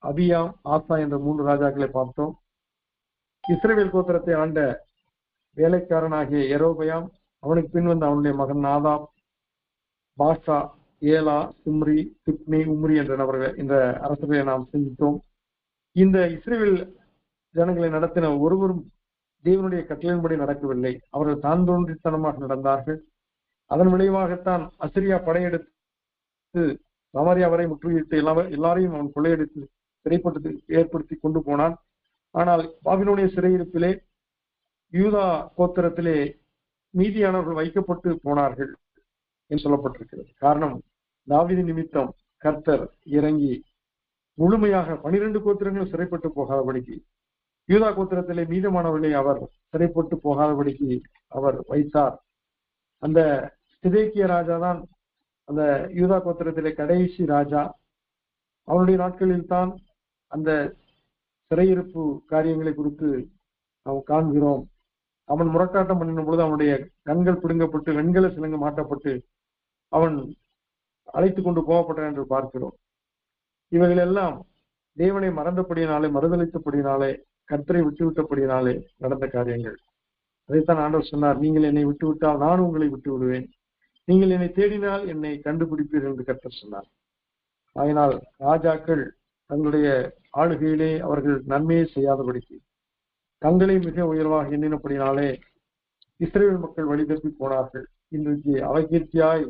அபியாம், ஆசா என்ற 3 ராஜாக்களை பார்த்தோம். இஸ்ரவேல் கோத்திரத்தை ஆண்ட வேலைக்காரனாகிய யெரொபெயாம், அவனுக்கு பின் வந்த அவனுடைய மகன் நாதாப், பாஷா, ஏலா, சிம்ரி, திப்னி, உம்ரி என்ற நபர்கள் இந்த அரசர்களை நாம் சிந்தித்தோம். இந்த இஸ்ரவேல் ஜனங்களை நடத்தின ஒருவரும் தேவனுடைய கட்டளையின்படி நடக்கவில்லை. அவர்கள் தான் தோன்றித்தனமாக நடந்தார்கள். அதன் விளைவாகத்தான் அசிரியா படையெடுத்து சமாரியா வரை முற்றுகையிட்டு எல்லாரையும் அவன் கொள்ளையடித்து சிறைப்பட்டு ஏற்படுத்தி கொண்டு போனான். ஆனால் பாபிலோனிய சிறையிருப்பிலே யூதா கோத்திரத்திலே மீதியானவர்கள் வைக்கப்பட்டு போனார்கள் என்று சொல்லப்பட்டிருக்கிறது. காரணம், தாவீது நிமித்தம் கர்த்தர் இறங்கி முழுமையாக 12 கோத்திரங்கள் சிறைப்பட்டு போகாதபடிக்கு, யூதா கோத்திரத்திலே மீதமானவர்களை அவர் சிறைப்பட்டு போகாதபடிக்கு அவர் வைத்தார். அந்த சிதேக்கியா ராஜா தான் அந்த யூதா கோத்திரத்திலே கடைசி ராஜா. அவனுடைய நாட்களில் தான் அந்த சிறையிருப்பு காரியங்களை குறித்து நாம் காண்கிறோம். அவன் முரட்டாட்டம் பண்ணின பொழுது அவனுடைய கண்கள் பிடுங்கப்பட்டு வெண்கல சிலங்கு மாட்டப்பட்டு அவன் அழைத்து கொண்டு போகப்பட்டான் என்று பார்க்கிறோம். இவைகள் எல்லாம் தேவனை மறந்தபடியினாலே, மறுதளித்தபடியினாலே, கர்த்தரை விட்டுவிட்டபடியினாலே நடந்த காரியங்கள். அதைத்தான் ஆண்டவர் சொன்னார், நீங்கள் என்னை விட்டுவிட்டால் நான் உங்களை விட்டு விடுவேன், நீங்கள் என்னை தேடினால் என்னை கண்டுபிடிப்பீர்கள் என்று கர்த்தர் சொன்னார். ஆயினால் ராஜாக்கள் தங்களுடைய ஆளுகையிலே அவர்கள் நன்மையை செய்யாதபடிக்கு தங்களை மிக உயர்வாக எண்ணினபடினாலே இஸ்ரவேல் மக்கள் வழிதப்பி போனார்கள். இன்றைக்கு அவகீர்த்தியாய்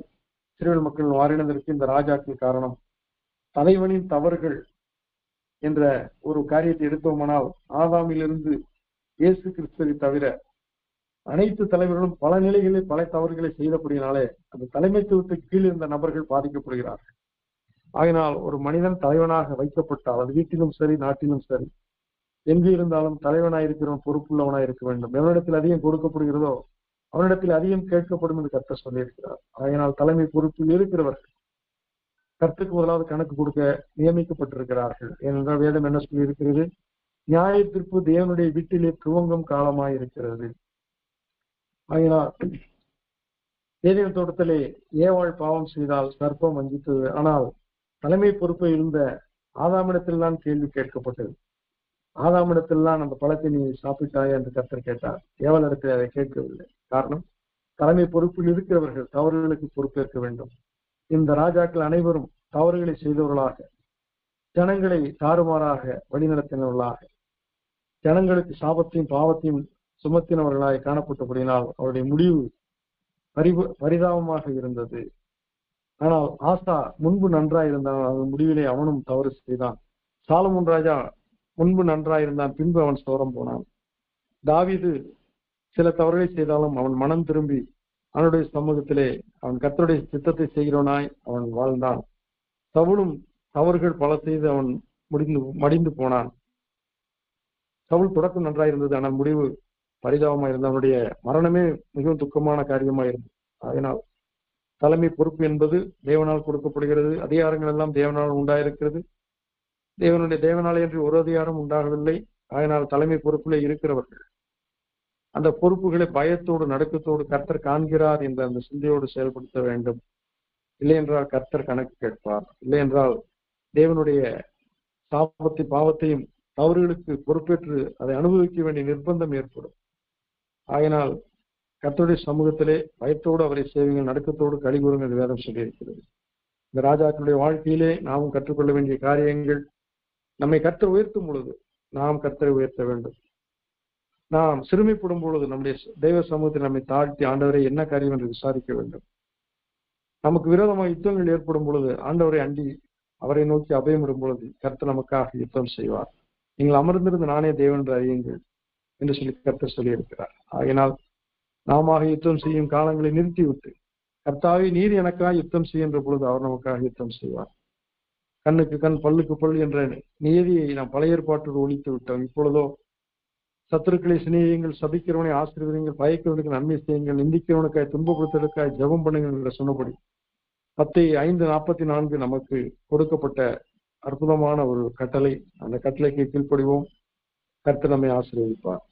இஸ்ரவேல் மக்கள் வாரினதற்கு இந்த ராஜாக்கள் காரணம். தலைவனின் தவறுகள் என்ற ஒரு காரியத்தை எடுத்தோமானால், ஆதாமிலிருந்து இயேசு கிறிஸ்துவை தவிர அனைத்து தலைவர்களும் பல நிலைகளில் பல தவறுகளை செய்தபடினாலே அந்த தலைமைத்துவத்துக்கு கீழ் இருந்த நபர்கள் பாதிக்கப்படுகிறார்கள். ஆகினால் ஒரு மனிதன் தலைவனாக வைக்கப்பட்டால், அது வீட்டிலும் சரி நாட்டிலும் சரி, எங்கு இருந்தாலும் தலைவனாயிருக்கிறவன் பொறுப்புள்ளவனாய் இருக்க வேண்டும். எவனிடத்தில் அதிகம் கொடுக்கப்படுகிறதோ அவனிடத்தில் அதிகம் கேட்கப்படும் என்று கர்த்தர் சொல்லியிருக்கிறார். ஆகினால் தலைமை பொறுப்பில் இருக்கிறவர்கள் கர்த்தருக்கு முதலாவது கணக்கு கொடுக்க நியமிக்கப்பட்டிருக்கிறார்கள். ஏனென்றால் வேதம் என்ன சொல்லி இருக்கிறது? நியாய தீர்ப்பு தேவனுடைய வீட்டிலே துவங்கும் காலமாய் இருக்கிறது. ஆகினால் ஏதேன் தோட்டத்திலே ஏவாள் பாவம் செய்தால் சர்ப்பம் வஞ்சித்தது. ஆனால் தலைமை பொறுப்பை இருந்த ஆதாமிடத்தில் தான் கேள்வி கேட்கப்பட்டது. ஆதாமிடத்தில் தான் அந்த பழத்தை நீ சாப்பிட்டாயா என்று கர்த்தர் கேட்டார். ஏவாளிடத்தில் அதை கேட்கவில்லை. காரணம், தலைமை பொறுப்பில் இருக்கிறவர்கள் தவறுகளுக்கு பொறுப்பேற்க வேண்டும். இந்த ராஜாக்கள் அனைவரும் தவறுகளை செய்தவர்களாக, ஜனங்களை தாறுமாறாக வழிநடத்தினவர்களாக, ஜனங்களுக்கு சாபத்தையும் பாவத்தையும் சுமத்தினவர்களாக காணப்பட்டபடினால் அவருடைய முடிவு பரிதாபமாக இருந்தது. ஆனால் ஆசா முன்பு நன்றாயிருந்தான், அவன் முடிவிலே அவனும் தவறு செய்தான். சாலமோன் ராஜா முன்பு நன்றாயிருந்தான், பின்பு அவன் சோரம் போனான். தாவீது சில தவறுகளை செய்தாலும் அவன் மனம் திரும்பி அவனுடைய சமூகத்திலே அவன் கர்த்தருடைய சித்தத்தை செய்கிறவனாய் அவன் வாழ்ந்தான். சவுலும் தவறுகள் பல செய்து அவன் மடிந்து போனான். சவுல் தொடக்கம் நன்றாயிருந்தது, ஆனால் முடிவு பரிதாபமாயிருந்தது. அவனுடைய மரணமே மிகவும் துக்கமான காரியமாயிருந்தது. அதனால் தலைமை பொறுப்பு என்பது தேவனால் கொடுக்கப்படுகிறது. அதிகாரங்கள் எல்லாம் தேவனால் உண்டாயிருக்கிறது. தேவனாலே என்று ஒரு அதிகாரம் உண்டாகவில்லை. அதனால் தலைமை பொறுப்பிலே இருக்கிறவர்கள் அந்த பொறுப்புகளை பயத்தோடு நடுக்கத்தோடு கர்த்தர் காண்கிறார் என்ற அந்த சிந்தையோடு செயல்படுத்த வேண்டும். இல்லை என்றால் கர்த்தர் கணக்கு கேட்பார். இல்லை என்றால் தேவனுடைய சாபத்தை பாவத்தையும் தவறுகளுக்கு பொறுப்பேற்று அதை அனுபவிக்க வேண்டிய நிர்பந்தம் ஏற்படும். ஆகினால் கர்த்தருடைய சமூகத்திலே பயத்தோடு அவரை சேவைகள், நடுக்கத்தோடு கழிவுறுங்கள் வேதம் சொல்லியிருக்கிறது. இந்த ராஜாக்களுடைய வாழ்க்கையிலே நாமும் கற்றுக்கொள்ள வேண்டிய காரியங்கள், நம்மை கர்த்தர் உயர்த்தும் பொழுது நாம் கர்த்தரை உயர்த்த வேண்டும். நாம் சிறுமைப்படும் பொழுது நம்முடைய தெய்வ சமூகத்தில் நம்மை தாழ்த்தி ஆண்டவரை என்ன காரியம் என்று விசாரிக்க வேண்டும். நமக்கு விரோதமாக யுத்தங்கள் ஏற்படும் பொழுது ஆண்டவரை அண்டி அவரை நோக்கி அபயமிடும் பொழுது கர்த்தர் நமக்காக யுத்தம் செய்வார். நீங்கள் அமர்ந்திருந்து நானே தேவன் என்று அறியுங்கள் என்று சொல்லி கர்த்தர் சொல்லியிருக்கிறார். ஆகினால் நாம யுத்தம் செய்யும் காலங்களை நிறுத்திவிட்டு, கர்த்தாவே நீர் எனக்காக யுத்தம் செய்கின்ற பொழுது அவர் நமக்காக யுத்தம் செய்வார். கண்ணுக்கு கண் பல்லுக்கு பல் என்ற நியதியை நாம் பழைய ஏற்பாட்டோடு ஒழித்து விட்டோம். இப்பொழுதோ சத்துருக்களை சிநேகியுங்கள், சபிக்கிறவனை ஆசீர்வதியுங்கள், பயக்கிறவனுக்கு நன்மை செய்யுங்கள், நிந்திக்கிறவனுக்காய் துன்பப்படுத்துவதற்காக ஜெபம் பண்ணுங்கள் என்ற சொன்னபடி 10:5:44 நமக்கு கொடுக்கப்பட்ட அற்புதமான ஒரு கட்டளை. அந்த கட்டளைக்கு கீழ்ப்படிவோம். கர்த்தர் நம்மை ஆசீர்வதிப்பார்.